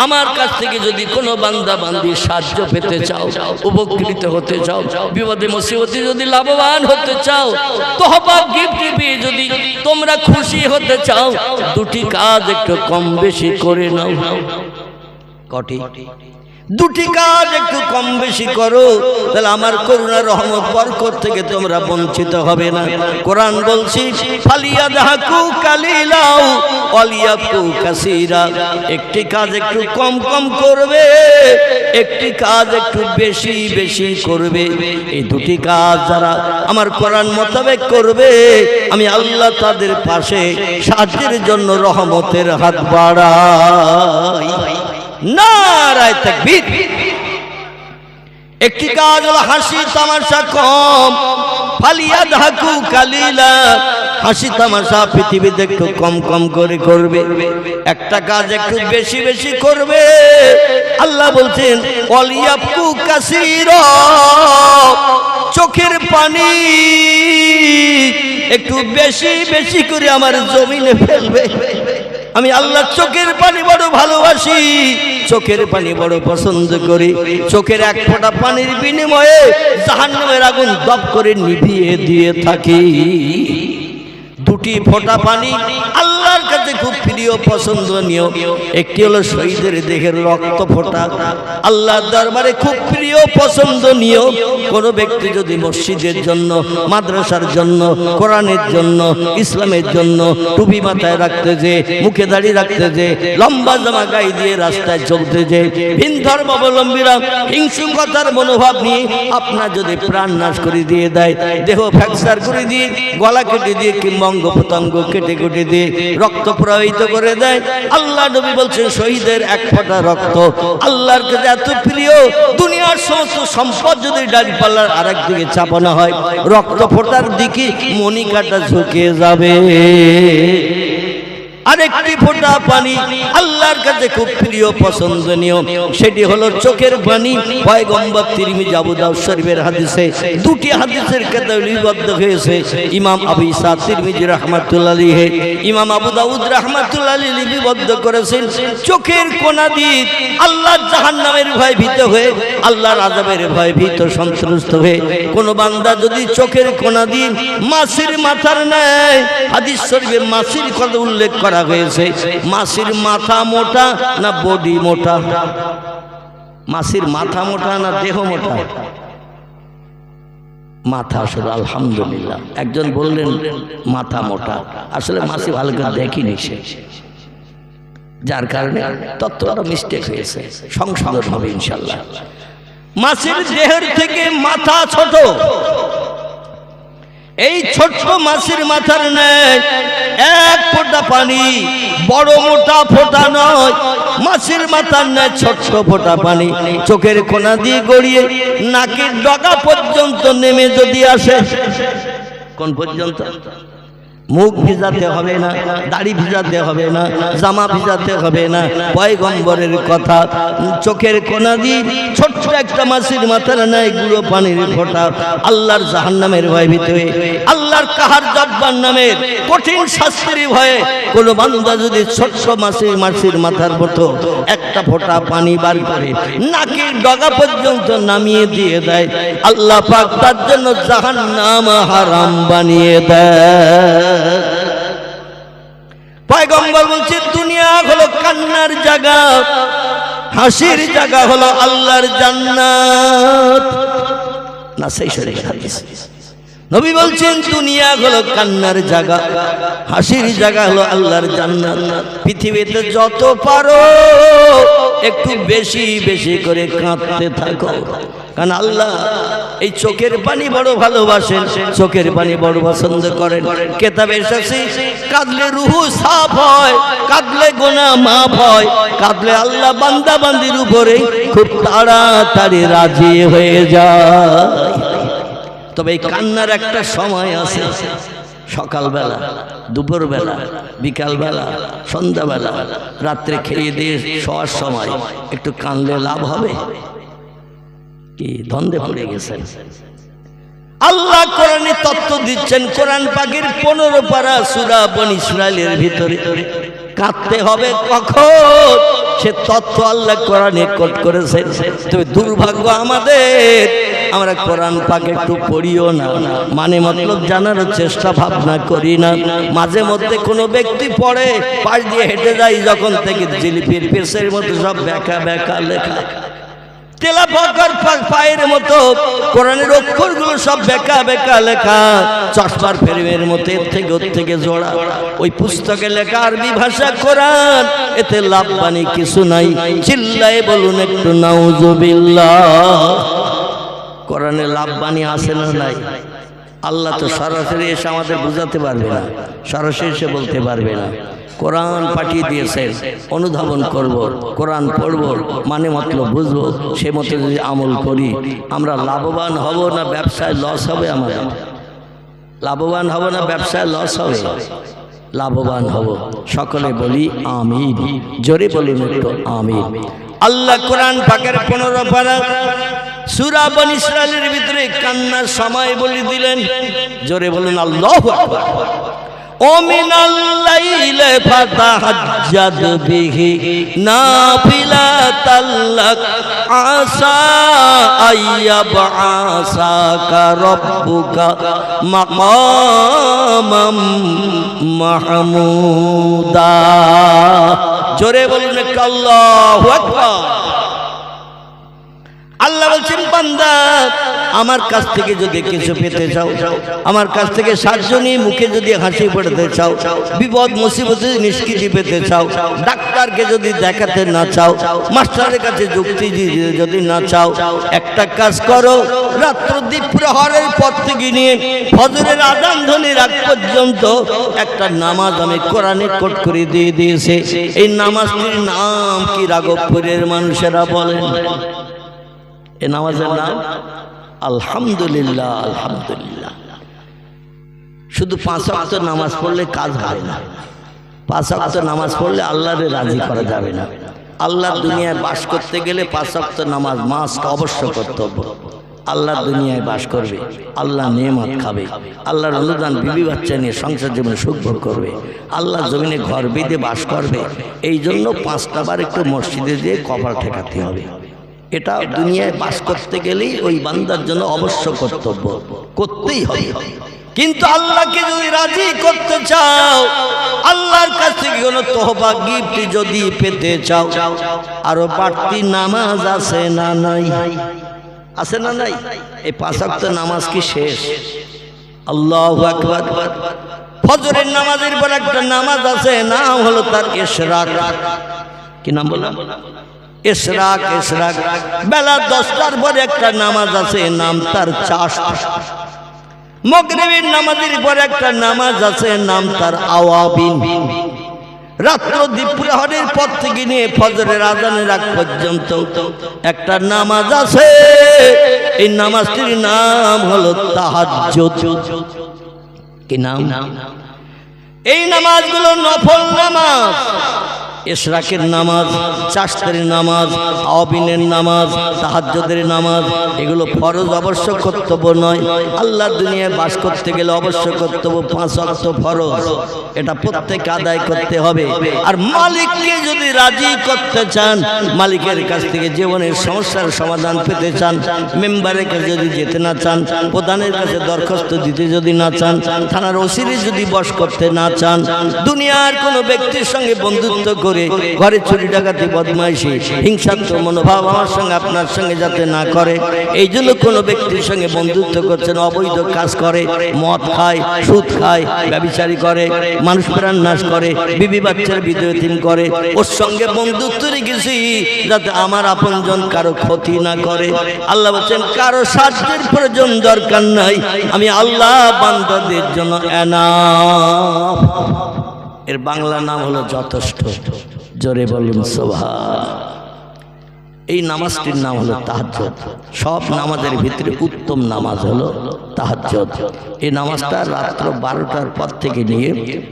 আমার কাছ থেকে যদি কোনো বান্দা বান্দি সাহায্য পেতে চাও, উপকৃত হতে চাও, বিপদে মুসিবতে যদি লাভবান হতে চাও, তোহফা গিফট পেয়ে যদি তোমরা খুশি হতে চাও, 2টি কাজ একটু কম বেশি করে নাও। কটি? 2টি কাজ একটু কম বেশি করো, তাহলে আমার করুণা রহমত বরকত থেকে তোমরা বঞ্চিত হবে না। কোরআন বলছি, ফালিয়াদহাকু কালিলাও ওয়ালিয়াবকু কাসীরা। একটি কাজ একটু কম কম করবে, একটি কাজ একটু বেশি বেশি করবে। এই 2টি কাজ যারা আমার কোরআন মোতাবেক করবে, আমি আল্লাহ তাদের পাশে সাহায্যের জন্য রহমতের হাত বাড়াই। নারায়ে তাকবীর। একটি কাজ হলো হাসি তামাশা কম, ফালিয়াদহাকু কালিলা। হাসি তামাশা পৃথিবীতে একটু কম কম করে করবে, একটা কাজ একটু বেশি বেশি করবে। আল্লাহ বলছেন ওয়ালিয়াবকু কাসীরা, চোখের পানি একটু বেশি বেশি করে আমার জমিনে ফেলবে। আমি আল্লাহ চোখের পানি বড় ভালোবাসি, চোখের পানি বড় পছন্দ করি। চোখের 1 ফোঁটা পানির বিনিময়ে জাহান্নামের আগুন দপ করে নিভিয়ে দিয়ে থাকি। দুটি ফোঁটা পানি আল্লাহর কাছে খুব প্রিয় পছন্দনীয়। একটি হলো শহীদের দেহের রক্ত ফোঁটা, আল্লাহর দরবারে খুব প্রিয় পছন্দনীয়। কোন ব্যক্তি যদি মসজিদের জন্য, মাদ্রাসার জন্য, কোরআনের জন্য, ইসলামের জন্য টুপি মাথায় রাখতে যে, মুখে দাড়ি রাখতে যে, লম্বা জামা গায়ে দিয়ে রাস্তায় চলতে যে, ভিন ধর্মাবলম্বীরা হিংসুকতার মনোভাব নিয়ে আপনার যদি প্রাণ নাশ করে দিয়ে দেয়, দেহ ফ্র্যাকচার করে দিয়ে, গলা কেটে দিয়ে কিংবা অঙ্গ প্রত্যঙ্গ কেটে কেটে দিয়ে রক্ত প্রবাহিত করে দেয়, আল্লাহ নবী বলছেন শহীদের এক ফোঁটা রক্ত আল্লাহর কাছে এত প্রিয়, দুনিয়ার সমস্ত সম্পদ যদি ডালপালার আরেক দিকে চাপানো হয়, রক্ত ফোঁটার দিকে মণিকাটা ঝুঁকে যাবে। আরেকটি ফোঁটা পানি আল্লাহর কাছে খুব প্রিয় পছন্দনীয়, সেটি হলো চোখের পানি। পয়গম্বর তিরমিজি আবু দাউদ শরীফের হাদিসে, দুটি হাদিসের কিতাবে লিপিবদ্ধ হয়েছে। ইমাম আবু ঈসা তিরমিজি রাহমাতুল্লাহ আলাইহি, ইমাম আবু দাউদ রাহমাতুল্লাহ আলাইহি লিপিবদ্ধ করেছেন, চোখের কোণা দিয়ে আল্লাহর জাহান্নামের ভয় ভীত হয়ে, আল্লাহর আযাবের ভয় ভীত সন্ত্রস্ত হয়ে কোন বান্দা যদি চোখের কোণা দিয়ে মাছির মাথার ন্যায়, হাদিস শরীফে মাছির কথা উল্লেখ করা হয়েছে, মাছির মাথা মোটা না বডি মোটা? মাছির মাথা মোটা না দেহ মোটা? মাথা আসলে আলহামদুলিল্লাহ, একজন বললেন মাথা মোটা, আসলে মাছি ভালো করে দেখিনি সে, যার কারণে তত্ত্বটা মিস্টেক হয়েছে, সংশোধন হবে ইনশাল্লাহ। মাছির দেহের থেকে মাথা ছোট, এই ছোট্ট মাছির মাথার নেয় এক ফোঁটা পানি, বড় মোটা ফোঁটা নয়, মাছির মাথার নেয় ছোট্ট ফোঁটা পানি চোখের কোণা দিয়ে গড়িয়ে নাকের ডগা পর্যন্ত নেমে যদি আসে, কোন পর্যন্ত? মুখ ভিজাতে হবে না, দাড়ি ভিজাতে হবে না, জামা ভিজাতে হবে না, পয়গম্বরের কথা। চোখের কোণা দিয়ে ছোট্ট একটা মাছির মাথার নাই গুঁড়ো পানির ফোঁটা আল্লাহর জাহান্নামের ভয় ভিতরে, আল্লাহর কাহার জব্বার নামের কঠিন শাস্তির ভয়ে কোন বান্দা যদি ছোট্ট মাছির মাথার মতো একটা ফোঁটা পানি বার করে নাকের ডগা পর্যন্ত নামিয়ে দিয়ে দেয়, আল্লাহ পাক তার জন্য জাহান্নাম হারাম বানিয়ে দেয়। পয়গম্বর বলছে দুনিয়া হলো কান্নার জায়গা, হাসির জায়গা হলো আল্লাহর জান্নাত। না সেই শরীফ হাদিস নবী বলছেন দুনিয়া হলো কান্নার জায়গা, হাসির জায়গা হলো আল্লাহর জান্নাত। পৃথিবীতে যত পারো একটু বেশি বেশি করে কাঁদতে থাকো, কারণ আল্লাহ এই চোখের পানি বড় ভালোবাসেন, চোখের পানি বড় পছন্দ করেন। কিতাবে এসেছে কাঁদলে রুহু সাফ হয়, কাঁদলে গুনাহ মাফ হয়, কাঁদলে আল্লাহ বান্দা বান্দির উপরে খুব তাড়াতাড়ি রাজি হয়ে যায়। তবে এই কান্নার একটা সময় আছে, সকালবেলা, দুপুরবেলা, বিকালবেলা, সন্ধ্যাবেলা, রাত্রে খেয়ে দিয়ে শোয়ার সময় একটু কানলে লাভ হবে কি? দ্বন্দ্বে পড়ে গেছেন। আল্লাহ কোরআনে তত্ত্ব দিচ্ছেন, কোরআন পাকের 15 পারা সূরা বনী ইসরাইলের ভিতরে কাঁদতে হবে কখন, সে তত্ত্ব আল্লাহ কোরআনে কোট করেছেন। তবে দুর্ভাগ্য আমাদের, আমরা কোরআন পাক একটু পড়িও না, মানে মতলব জানার চেষ্টা ভাবনা করি না। মাঝে মধ্যে কোনো ব্যক্তি পড়ে, পাশ দিয়ে হেঁটে যায়, যখন থেকে জিলিপির পেশের মতো সব বেকা বেকা লেখা, তেলা পাকার পায়ের মতো কোরআনের অক্ষরগুলো সব বেকা বেকা লেখা, চশমার ফ্রেমের মতো এর থেকে ওর থেকে জোড়া। ওই পুস্তকে লেখা আরবি ভাষা কোরআন, এতে লাভ বানি কিছু নাই। চিল্লায়ে বলুন একটু নাউজুবিল্লাহ। কোরআনে লাভ বানি আছে না নাই? আল্লাহ তো সরাসরি এসে আমাদের বুঝাতে পারবে না, সরাসরি এসে বলতে পারবে না। কোরআন পাঠিয়ে দিয়েছেন, অনুধাবন করব, কোরআন পড়ব, মানে মতলব বুঝবো, সে মতো যদি আমল করি আমরা লাভবান হব না ব্যবসায় লস হবে? আমাদের লাভবান হব না ব্যবসায় লস হবে? লাভবান হব। সকলে বলি আমিন, জোরে বলুন একটু আমিন। আল্লাহ কোরআন পাকের 15 পারা সূরা বনী ইসরাইলের ভিতরে কান্নার সময় বলে দিলেন, জোরে বলুন আল্লাহু আকবার। ومن الليل فتهجد به نافلة لك عسى أن يبعثك ربك مقاما محمودا জোরে বলুন আল্লাহু আকবার। আল্লাহ বলছেন বান্দা আমার কাছ থেকে যদি কিছু পেতে চাও, আমার কাছ থেকে সাতজনই মুখে যদি হাসি পড়তে চাও, বিপদ মুসিবতে নিষ্কৃতি পেতে চাও, ডাক্তারকে যদি দেখাতে না চাও, মাস্টারের কাছে যুক্তি যদি না চাও, একটা কাজ করো, রাত্র দ্বীপ প্রহরের পর থেকে নিয়ে ফজরের আযান ধ্বনির আগ পর্যন্ত একটা নামাজ আমি কোরআনে কোট করে দিয়ে দিয়েছে। এই নামাজটির নাম কি রাঘবপুরের মানুষেরা বলেন? এ নামাজের নাম আলহামদুলিল্লাহ। আলহামদুলিল্লাহ। শুধু 5 ওয়াক্ত নামাজ পড়লে কাজ হয় না। 5 ওয়াক্ত নামাজ পড়লে আল্লাহরে রাজি করা যাবে না। আল্লাহর দুনিয়ায় বাস করতে গেলে 5 ওয়াক্ত নামাজ মাস্ট, অবশ্য কর্তব্য। আল্লাহর দুনিয়ায় বাস করবে, আল্লাহ নেয়ামত খাবে, আল্লাহর অনুদান বিবি বাচ্চা নিয়ে সংসার জীবনে সুখ ভোগ করবে, আল্লাহ জমিনে ঘর বেঁধে বাস করবে। এই জন্য 5টা বার একটু মসজিদে যেয়ে কপাল ঠেকাতে হবে। এটা দুনিয়ায় বাস করতে গেলেই ওই বান্দার জন্য অবশ্য কর্তব্য, করতেই হবে। কিন্তু আল্লাহকে যদি রাজি করতে চাও, আল্লাহর কাছ থেকে কোনো তোহফা গিফট যদি পেতে চাও, আরো বাড়তি নামাজ আছে না নাই? আছে না নাই? এই 5 ওয়াক্ত নামাজ কি শেষ? আল্লাহু আকবার। ফজরের নামাজের পর একটা নামাজ আছে, নাম হলো তার ইশরাক। কি নাম বললাম? ইশরাক। ইশরাক বেলা 10টার পরে একটা নামাজ আছে, নাম তার চাষ। মাগরিবের নামাজের পরে একটা নামাজ আছে, নাম তার আওয়াবিন। রাত্র দ্বীপ প্রহরের পর থেকে নিয়ে ফজরের আযানের আগ পর্যন্ত একটা নামাজ আছে, এই নামাজটির নাম হলো তাহাজ্জুদ। কি নাম? এই নামাজগুলো নফল নামাজ। ইশরাকের নামাজ, চাশতের নামাজ, আওয়াবিনের নামাজ, তাহাজ্জুদের নামাজ, এগুলো ফরজ, অবশ্য কর্তব্য নয়। আল্লাহর দুনিয়ায় বাস করতে গেলে অবশ্য কর্তব্য 5 ওয়াক্ত ফরজ, এটা প্রত্যেক আদায় করতে হবে। আর মালিককে যদি রাজি করতে চান, মালিকের কাছ থেকে জীবনের সমস্যার সমাধান পেতে চান, মেম্বারের কাছে যদি যেতে না চান, প্রধানের কাছে দরখাস্ত দিতে যদি না চান, থানার ওসিরে যদি বশ করতে না চান, দুনিয়ার কোনো ব্যক্তির সঙ্গে বন্ধুত্ব করে ঘরে চুরি ডাকাতি বদমাইশি হিংসাত্মক মনোভাব আমার সঙ্গে আপনার সঙ্গে যাতে না করে, এই জন্য কোনো ব্যক্তির সঙ্গে বন্ধুত্ব করছেন, অবৈধ কাজ করে, মদ খায়, সুদ খায়, ব্যভিচারী করে, মানুষ প্রাণ নাশ করে, বিবি বাচ্চার বিদ্রোহীন করে, ওর সঙ্গে বন্ধুত্ব রেখেছি যাতে আমার আপনজন কারো ক্ষতি না করে। আল্লাহ বলছেন কারো সাহায্যের প্রয়োজন দরকার নাই, আমি আল্লাহ বান্দাদের জন্য এনাফ। এর বাংলা নাম হলো যথেষ্ট। জোরে বলুন সুবহান। এই নামাজটির নাম হলো তাহাজ্জুদ। সব নামাজের ভিতরে উত্তম নামাজ হলো তাহাজ্জুদ। এই নামাজটা রাত্র 12টার পর থেকে নিয়ে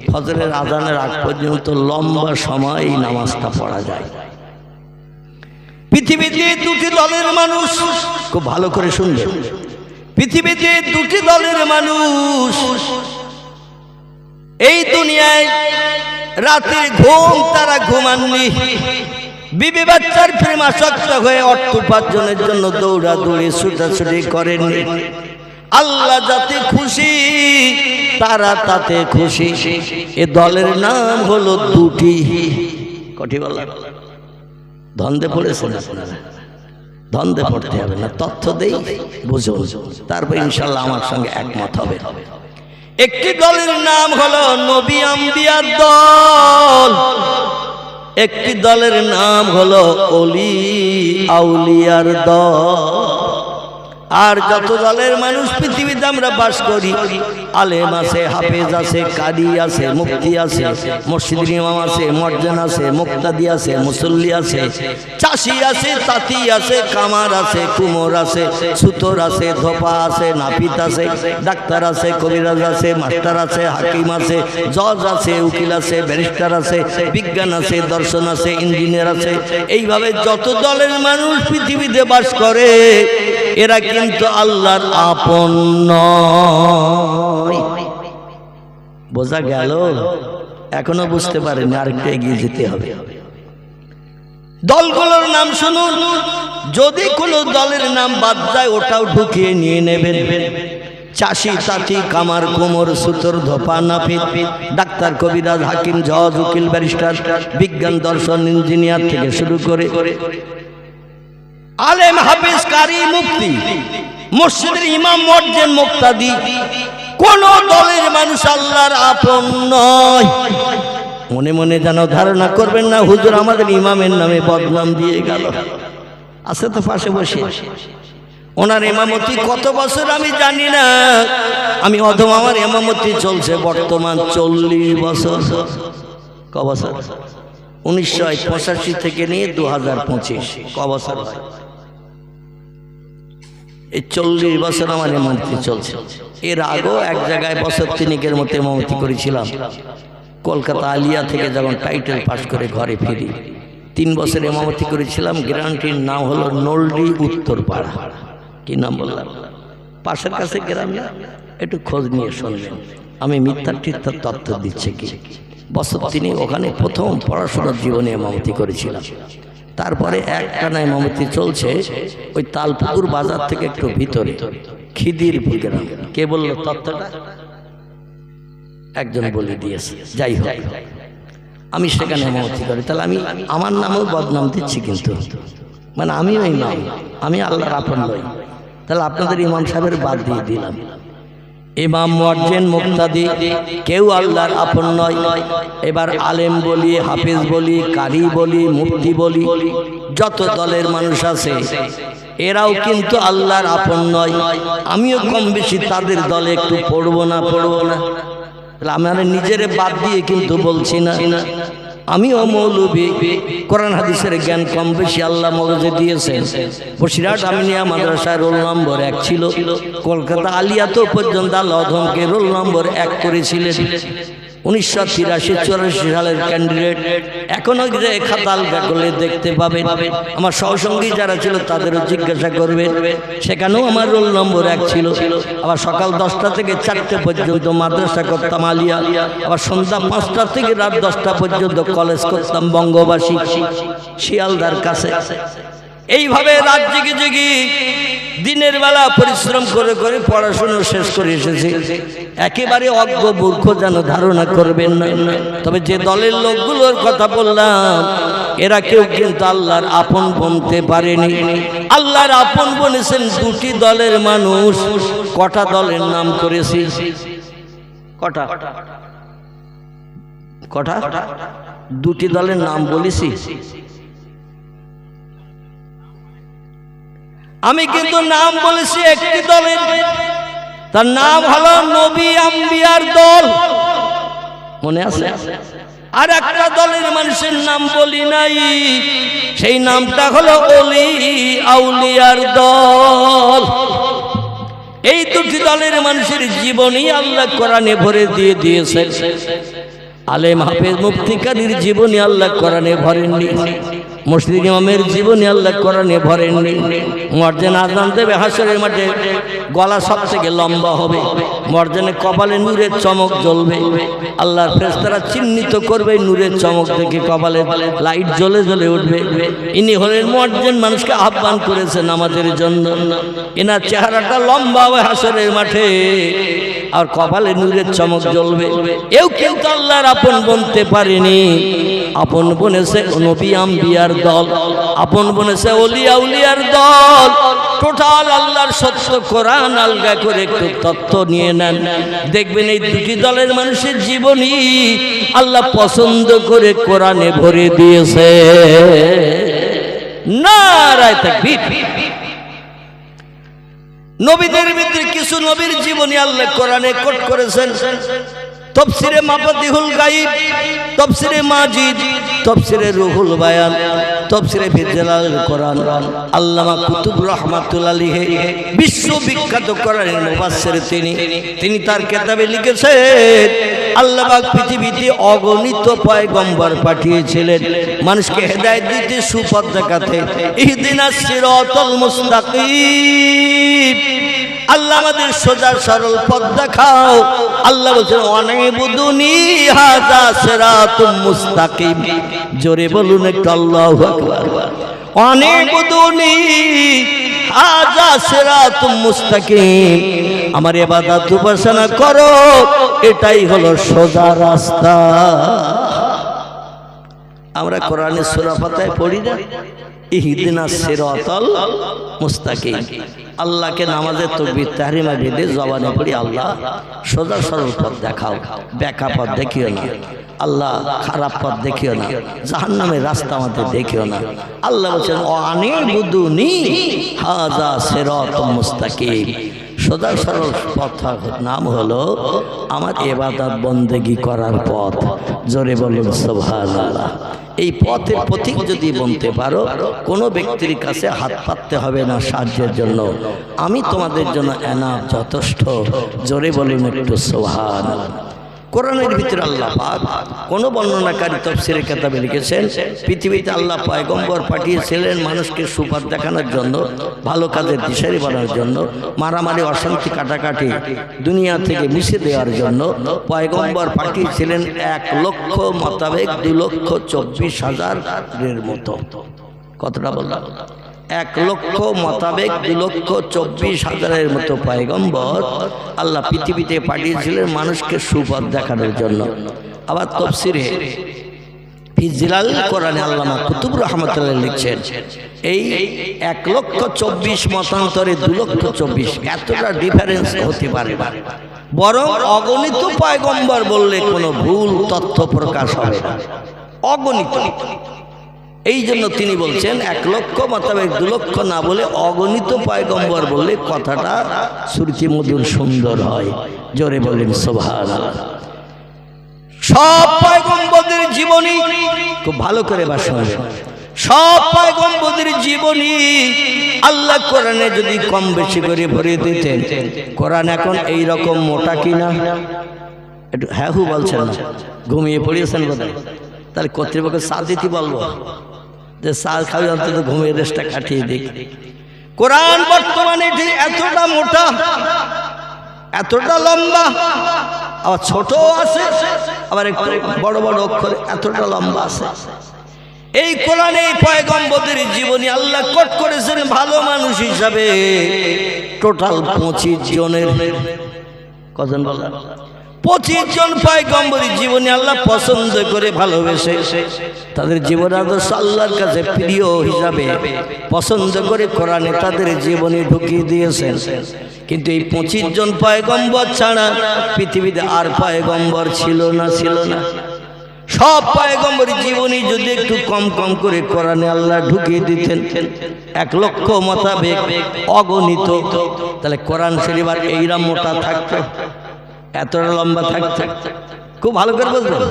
ফজরের আযানের আগ পর্যন্ত লম্বা সময় এই নামাজটা পড়া যায়। পৃথিবীতে 2টি দলের মানুষ, খুব ভালো করে শুনবেন, পৃথিবীতে 2টি দলের মানুষ এই দুনিয়ায় রাতে ঘুম তারা ঘুমাননি, বিবি বাচ্চার প্রেমাসক্ত হয়ে অর্থ উপার্জনের জন্য দৌড়াদৌড়ি ছুটাছুটি করেননি। আল্লাহ যাতে খুশি তারা তাতে খুশি। এ দলের নাম হলো 2টি। কটি বলা? ধন্দে পড়েছেন আপনারা? ধন্দে পড়তে হবে না, তথ্য দেই, বুঝো, তারপর ইনশাল্লাহ আমার সঙ্গে একমত হবে। একটি দলের নাম হলো নবী আম্বিয়ার দল, একটি দলের নাম হলো ওলি আউলিয়ার দল। আর যত দলের মানুষ পৃথিবীতে আমরা বাস করি, আলেম আছে, হাফেজ আছে, কারি আছে, মুফতি আছে, মসজিদের ইমাম আছে, মুয়াজ্জিন আছে, মুক্তাদি আছে, মুসল্লি আছে, চাষি আছে, তাঁতি আছে, কামার আছে, কুমোর আছে, সুতর আছে, ধোপা আছে, নাপিত আছে, ডাক্তার আছে, কবিরাজ আছে, মাস্টার আছে, হাকিম আছে, জজ আছে, উকিল আছে, ব্যারিস্টার আছে, বিজ্ঞান আছে, দর্শন আছে, ইঞ্জিনিয়ার আছে। এইভাবে যত দলের মানুষ পৃথিবীতে বাস করে এরা কিন্তু আল্লাহর আপন নয়। বোঝা গেল? এখনো বুঝতে পারেনি, আরেকটু এগিয়ে যেতে হবে। দলগুলোর নাম শুনুন, যদি কোনো দলের নাম বাদ যায় ওটাও ঢুকিয়ে নিয়ে নেবেন। চাষি, তাঁতি, কামার, কোমর, সুতর, ধোপা, নাপিত, ডাক্তার, কবিরাজ, হাকিম, জজ, উকিল, ব্যারিস্টার, বিজ্ঞান, দর্শন, ইঞ্জিনিয়ার থেকে শুরু করে আলেম, হাফেজ, কারি, মুফতি, মসজিদের ইমাম, মুয়াজ্জিন, মুক্তাদি, কোন দলের মানুষ আল্লাহর আপন নয়। মনে মনে যেন ধারণা করবেন না হুজুর আমাদের ইমামের নামে বদনাম দিয়ে গেল। আছে তো পাশে বসে, ওনার ইমামতি কত বছর আমি জানি না, আমি অথবা আমার ইমামতি চলছে বর্তমান 40 বছর। ক বছর? 1985 থেকে নিয়ে 2025, ক বছর হয়? এই 40 বছর আমার ইমামতি চলছে। এর আগেও এক জায়গায় বছর 3 মতো ইমামতি করেছিলাম, কলকাতা আলিয়া থেকে যখন টাইটেল পাস করে ঘরে ফিরি। 3 বছর ইমামতি করেছিলাম। গ্রামটির নাম হলো নলডি উত্তরপাড়া। কি নাম বললাম? পাশের কাছে গ্রাম না, একটু খোঁজ নিয়ে শুনবেন আমি মিথ্যা টিথ্যার তথ্য দিচ্ছে কি। বছর 3 ওখানে প্রথম পড়াশোনার জীবনে ইমামতি করেছিলাম। তারপরে একটানা ইমামতি চলছে ওই তালপুকুর বাজার থেকে একটু ভিতরে খিদিরপুর গ্রাম। কে বললো তথ্যটা? একজন বলে দিয়েছে। যাই হোক, আমি সেখানে ইমামতি করি। তাহলে আমি আমার নামও বদনাম দিচ্ছি, কিন্তু মানে আমিও ইমাম, আমি আল্লাহর আপন নই। তাহলে আপনাদের ইমাম সাহেবের বাদ দিয়ে দিলাম। ইমাম, মুয়াজ্জিন, মুক্তাদি কেউ আল্লাহর আপন নয়। এবার আলেম বলি, হাফেজ বলি, কারি বলি, মুফতি বলি, যত দলের মানুষ আছে এরাও কিন্তু আল্লাহর আপন নয়। আমিও কম বেশি তাদের দলে একটু পড়বো না। আমার নিজের বাদ দিয়ে কিন্তু বলছি না, আমিও মৌলবী, কোরআন হাদিসের জ্ঞান কম বেশি আল্লাহ মগজে দিয়েছেন। বসিরহাট আমিনিয়া মাদ্রাসায় রোল নম্বর 1 ছিল। কলকাতা আলিয়াতেও পর্যন্ত আল্লাহ ধমকে রোল নম্বর 1 করেছিলেন। 1983-84 সালের ক্যান্ডিডেট। এখনো যে খাতা আলগা করলে দেখতে পাবেন। আমার সহসঙ্গী যারা ছিল তাদেরও জিজ্ঞাসা করবেন, সেখানেও আমার রোল নম্বর 1 ছিল। আবার সকাল 10টা থেকে 4টে পর্যন্ত মাদ্রাসা করতাম আলিয়া, আবার সন্ধ্যা 5টা থেকে রাত 10টা পর্যন্ত কলেজ করতাম বঙ্গবাসী শিয়ালদার কাছে। এইভাবে রাত জেগে জেগে দিনের বেলা পরিশ্রম করে করে পড়াশোনা শেষ করে এসেছে। একেবারে অজ্ঞ মূর্খ যেন ধারণা করবেন না। তবে যে দলের লোকগুলোর কথা বললাম এরা কেউ কিন্তু আল্লাহর আপন বনতে পারেনি। আল্লাহর আপন বনেছেন 2টি দলের মানুষ। কটা দলের নাম করেছি? কটা? 2টি দলের নাম বলেছি। আমি কিন্তু নাম বলেছি একটি দলের, তার নাম হলো নবী আম্বিয়ার দল। মনে আছে? আর একটা দলের মানুষের নাম বলি নাই, সেই নামটা হলো ওলি আউলিয়ার দল। এই 2টি দলের মানুষের জীবনী আল্লাহ কোরআনে ভরে দিয়ে দিয়েছেন। আলেম, হাফেজ, মুফতি, কারীর জীবনী আল্লাহ কোরআনে ভরেননি। মসজিদ ইমামের জীবনী আল্লাহ কোরআনে ভরেননি। মুয়াজ্জিন আযান দেবে হাসরের মাঠে, গলা সব থেকে লম্বা হবে, মুয়াজ্জিনের কপালে নূরের চমক জ্বলবে। আল্লাহর ফেরেশতারা চিহ্নিত করবে নূরের চমক দেখে কপালে লাইট জ্বলে জ্বলে উঠবে। ইনি হলেন মুয়াজ্জিন, মানুষকে আহ্বান করেছে নামাজের জন্য। এনার চেহারাটা লম্বা হবে হাসরের মাঠে, আর কপালে নূরের চমক জ্বলবে। এও কিন্তু আল্লাহর আপন বনতে পারেনি। আপন বনেছে নবী আম্বিয়ার দল, আপন বনেছে ওলি আউলিয়ার দল। টোটাল আল্লাহর সত্য কোরআন আলগা করে একটু তথ্য নিয়ে নেন, দেখবেন এই 2টি দলের মানুষের জীবনী আল্লাহ পছন্দ করে কোরআনে ভরে দিয়েছে। নারায়ে তাকবীর। নবীদের ভিতরে কিছু নবীর জীবনী আল্লাহ কোরআনে কোট করেছেন। তাফসীরে মাফাতিহুল গায়ব, তাফসীরে মাজিদ, তাফসীরে রুহুল বায়ান, তাফসীরে ফিজালাল কোরআন। আল্লামা কুতুব রাহমাতুল্লাহ আলাইহি বিশ্ববিখ্যাত কোরআনের মুফাসসির তিনি তার কিতাবে লিখেছেন আল্লাহ পাক পৃথিবীতে অগণিত পয়গম্বর পাঠিয়েছিলেন মানুষকে হেদায়েত দিতে, সুপথ দেখাতে। ইহদিনাস সিরাতাল মুস্তাকিম। আল্লাহ আমাদের সোজা সরল পথ দেখাও। আল্লাহ বলছেন ওয়ানিবুদুনি হাযা সিরাতুম মুস্তাকিম। জোরে বলুন একটু আল্লাহু আকবার। ওয়ানিবুদুনি হাযা সিরাতুম মুস্তাকিম, আমার ইবাদত উপাসনা করো, এটাই হলো সোজা রাস্তা। আমরা কোরআনের সূরা ফাতিহা পড়ি না, ইহদিনাস সিরাতাল মুস্তাকিম। আল্লাহকে নামাজের তাকবীর তাহরিমা বেঁধে জবানে পড়ি, আল্লাহ সোজা সরল পথ দেখাও, বেঁকা পথ দেখিও না আল্লাহ, খারাপ পথ দেখিও না, জাহান্নামের রাস্তা আমাদের দেখিও না। আল্লাহ বলছেন ওয়ানিবুদুনি হাযা সিরাতুম মুস্তাকিম, সোজা সরল পথ নাম হলো আমার ইবাদত বন্দেগী করার পথ। জোরে বলুন সুবহানাল্লাহ। এই পথের পথিক যদি বলতে পারো, কোনো ব্যক্তির কাছে হাত পাততে হবে না সাহায্যের জন্য, আমি তোমাদের জন্য এনাফ, যথেষ্ট। জোরে বলুন একটু সুবহানাল্লাহ। কোরআনের ভিতরে আল্লাহ পাক কোন বর্ণনাকারী তাফসীরের কিতাবে লিখেছেন, পৃথিবীতে আল্লাহ পয়গম্বর পাঠিয়েছিলেন মানুষকে সুপথ দেখানোর জন্য, ভালো কাজের দিশারি বানানোর জন্য, মারামারি অশান্তি কাটাকাটি দুনিয়া থেকে মুছে দেওয়ার জন্য। পয়গম্বর পাঠিয়েছিলেন 1,00,000 মোতাবেক 2,24,000-এর মতো। কতটা বললাম? 1,00,000 মোতাবেক 2,24,000-এর মতো পয়গম্বর আল্লাহ পৃথিবীতে পাঠিয়েছিলেন মানুষকে সুপথ দেখানোর জন্য। আবার তাফসীরে ফিজিলাল কোরআনে আল্লামা কুতুব রহমাতুল্লাহ লিখছেন, এই 1,24,000 মতান্তরে 2,24,000, এতটা ডিফারেন্স হতে পারে না, বরং অগণিত পয়গম্বর বললে কোনো ভুল তথ্য প্রকাশ হবে না, অগণিত। এই জন্য তিনি বলছেন 1,00,000 মোতাবেক 2,00,000 না বলে অগণিত পয়গম্বর বললে কথাটা শ্রুতি মধুর সুন্দর হয়। জোরে বলেন সুবহানাল্লাহ। সব পয়গম্বরদের জীবনী খুব ভালো করে শুনবেন, সব পয়গম্বরদের জীবনী আল্লাহ কোরআনে যদি কম বেশি করে ভরে দিতেন, কোরআন এখন এই রকম মোটা কিনা একটু হ্যাঁ হু বলছেন না, ঘুমিয়ে পড়িয়েছেন বোধহয়, তাহলে কর্তৃপক্ষ চা দিতে বলবো যে চা খাওয়া অন্তত ঘুমিয়ে রেস্টটা কাটিয়ে দিক। কোরআন বর্তমানে এতটা মোটা, এতটা লম্বা, আবার ছোট আছে, আবার একটু বড় বড় অক্ষরে এতটা লম্বা আছে। এই কোরআনে পয়গম্বরদের জীবনী আল্লাহ কোট করেছেন ভালো মানুষ হিসাবে টোটাল 25 জনের। কজন বললাম? 25 জন পয়গম্বরের জীবনী আল্লাহ পছন্দ করে ভালোবেসে তাদের জীবন আদর্শ আল্লাহর কাছে প্রিয় হিসাবে পছন্দ করে কোরআনে তাদের জীবনী ঢুকিয়ে দিয়েছেন। কিন্তু এই 25 জন পয়গম্বর ছাড়া পৃথিবীতে আর পয়গম্বর ছিল না। সব পয়গম্বরের জীবনী যদি একটু কম কম করে কোরআনে আল্লাহ ঢুকিয়ে দিতেন 1,00,000 মোতাবেক অগণিত, তাহলে কোরআন শরীফ আর এইরকম মোটা থাকতো, এতটা লম্বা থাকতো? খুব ভালো করে বুঝবেন,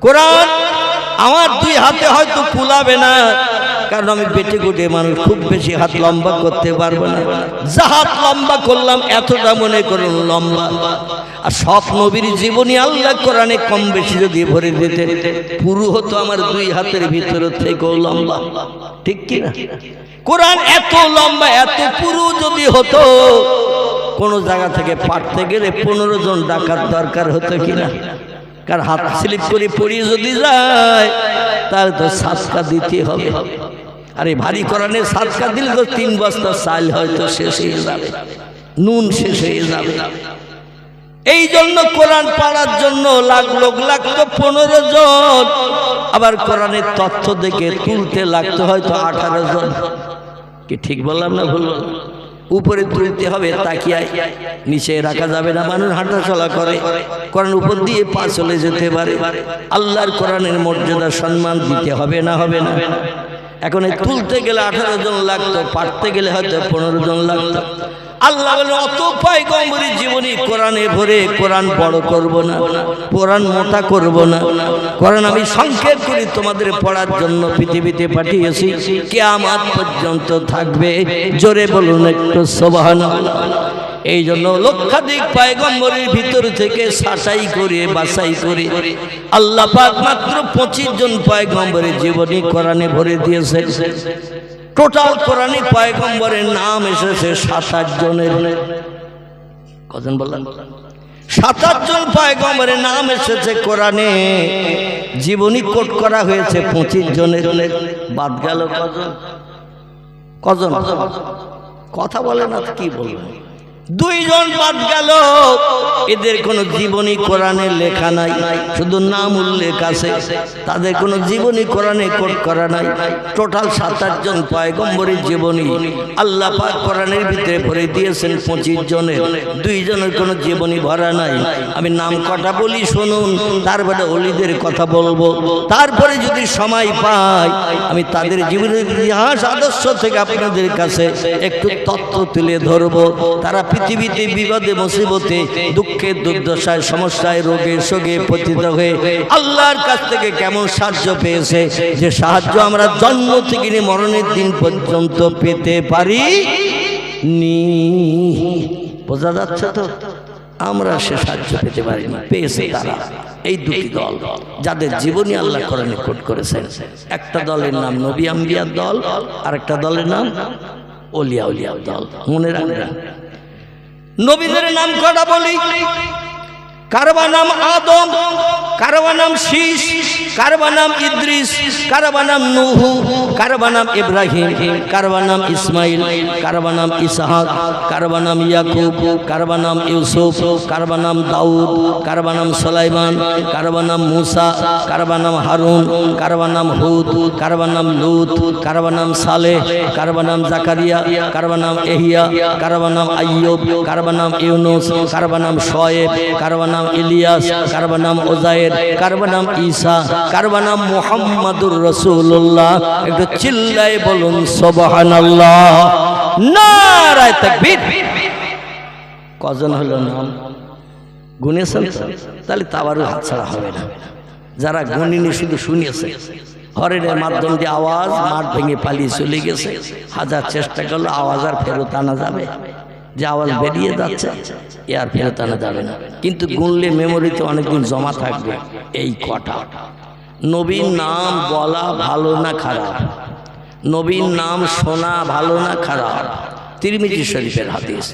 কোরআন আমার 2 হাতে হয়তো কুলাবে না, কারণ আমি পেটে গুটে মানুষ, খুব বেশি হাত লম্বা করতে পারবো না। যা হাত লম্বা করলাম এতটা মনে করুন লম্বা। আর সব নবীর জীবনী আল্লাহ কোরআনে কম বেশি যদি ভরে দিতে পুরো হতো আমার 2 হাতের ভিতর থেকেও লম্বা, ঠিক কি না? কোরআন এত লম্বা, এত পুরো যদি হতো, কোন জায়গা থেকে পাঠতে গেলে 15 জন ডাকার দরকার হতো কিনা? কার হাত স্লিপ করে পড়িয়ে যদি যায় তাহলে তো সাদকা দিতে হবে। আরে ভারী কোরআনে সাদকা দিলে তো 3 বস্তা চাল হয়তো শেষ হয়ে যাবে, নুন শেষ হয়ে যাবে। এই জন্য কোরআন পড়ার জন্য লাগতো 15 জন, আবার কোরআনের তথ্য দেখে তুলতে লাগতো হয়তো 18 জন। কি ঠিক বললাম না ভুল বললাম? উপরে তুলতে হবে তাকিয়ায়, নিচে রাখা যাবে না, মানুষ হাঁটা চলা করে, কোরআন উপর দিয়ে পা চলে যেতে পারে। আল্লাহর কোরআনের মর্যাদা সম্মান দিতে হবে না? হবে না? এখন এই তুলতে গেলে 18 জন লাগতো, পাঠতে গেলে হয়তো 15 জন লাগতো। আল্লাহ বলে অত পয়গম্বরের জীবনী কোরআনে ভরে কোরআন বড় করব না, কোরআন মোটা করব না, কোরআন আমি সংক্ষেপ করে তোমাদের পড়ার জন্য পৃথিবীতে পাঠিয়েছি, কিয়ামত পর্যন্ত থাকবে। জোরে বলুন একটু সুবহানাল্লাহ। এই জন্য লক্ষাধিক পয়গম্বরের ভিতর থেকে ছাঁটাই করে বাছাই করে আল্লাহ পাক মাত্র 25 জন পয়গম্বরের জীবনী কোরআনে ভরে দিয়েছেন। টোটাল কোরআনে পয়গম্বরের নাম এসেছে 7-8 জনের। কজন বললাম? 7-8 জন পয়গম্বরের নাম এসেছে কোরআনে। জীবনী কোট করা হয়েছে 25 জনের। বাদ গেল কজন? কথা বলে না, কি বলবো? 2 জন বাদ গেল। এদের কোনো জীবনী কোরআনে লেখা নাই, শুধু নাম উল্লেখ আছে, তাদের কোনো জীবনী কোরআনে কোট করা নাই। টোটাল 7-8 জন পয়গম্বরের জীবনী আল্লাহ পাক কোরআনের ভিতরে ভরে দিয়েছেন 25 জনের। 2 জনের কোনো জীবনী ভরা নাই। আমি নাম কটা বলি শুনুন, তারপরে ওলিদের কথা বলবো। তারপরে যদি সময় পাই আমি তাদের জীবনের ইতিহাস আদর্শ থেকে আপনাদের কাছে একটু তথ্য তুলে ধরবো। তারা পৃথিবীতে বিপদে মুসিবতে দুঃখে দুর্দশায় সমস্যায় রোগে শোকে পতিত হয়ে আল্লাহর কাছ থেকে কেমন সাহায্য পেয়েছে, যে সাহায্য আমরা জন্ম থেকে নিয়ে মরণের দিন পর্যন্ত পেতে পারি নি। বোঝা যাচ্ছে তো? আমরা সে সাহায্য পেতে পারিনি, পেয়েছে তারা। এই 2টি দল যাদের জীবনী আল্লাহ কোরআনে কোট করেছেন। একটা দলের নাম নবী আম্বিয়ার দল, আর একটা দলের নাম ওলিয়া দল। মনে রাখবেন, নবীদের নাম কটা বলি? কারবা নাম আদম, কারবা নাম শীষ, কারবা নাম ইদ্রিস, কারবা নাম নূহ, কারবা নাম ইব্রাহিম, কারবা নাম ইসমাইল, কারবা নাম ইসহাক, কারবা নাম ইয়াকুব, কারবা নাম ইউসুফ, কারবা নাম দাউদ, কারবা নাম সুলাইমান, কারবা নাম মুসা, কারবা নাম হারুন, কারবা নাম হুদ, কারবা নাম লূত, কারবা নাম সালেহ, কারবা নাম জাকারিয়া, কারবা নাম এহিয়া, কারবা নাম আইয়ুব, কারবা নাম ইউনুস, কারবা নাম শোয়েব, কারবা নাম ইলিয়াস, কারবা নাম ওজায়ের, কারবা নাম ঈসা, কারবা নাম মুহাম্মাদুর রাসূলুল্লাহ। একটু চিল্লায়ে বলুন সুবহানাল্লাহ, নারায়ে তাকবীর। কজন হলো নাম গুনেছেন? তাহলে তাবারও হাত ছাড়া হবে না। যারা গুনিনি শুধু শুনিয়েছে, হরেনের মাধ্যম দিয়ে আওয়াজ মাঠ ভেঙে পালিয়ে চলে গেছে। হাজার চেষ্টা করলে আওয়াজ আর ফেরত আনা যাবে? যে আওয়াজ বেরিয়ে যাচ্ছে এ আর ফেরত আনা যাবে না। কিন্তু গুনলে মেমোরিতে অনেকদিন জমা থাকবে। এই কটা নবীর নাম বলা ভালো না খারাপ? নবীর নাম শোনা ভালো না খারাপ? তিরমিজি শরীফের হাদিস,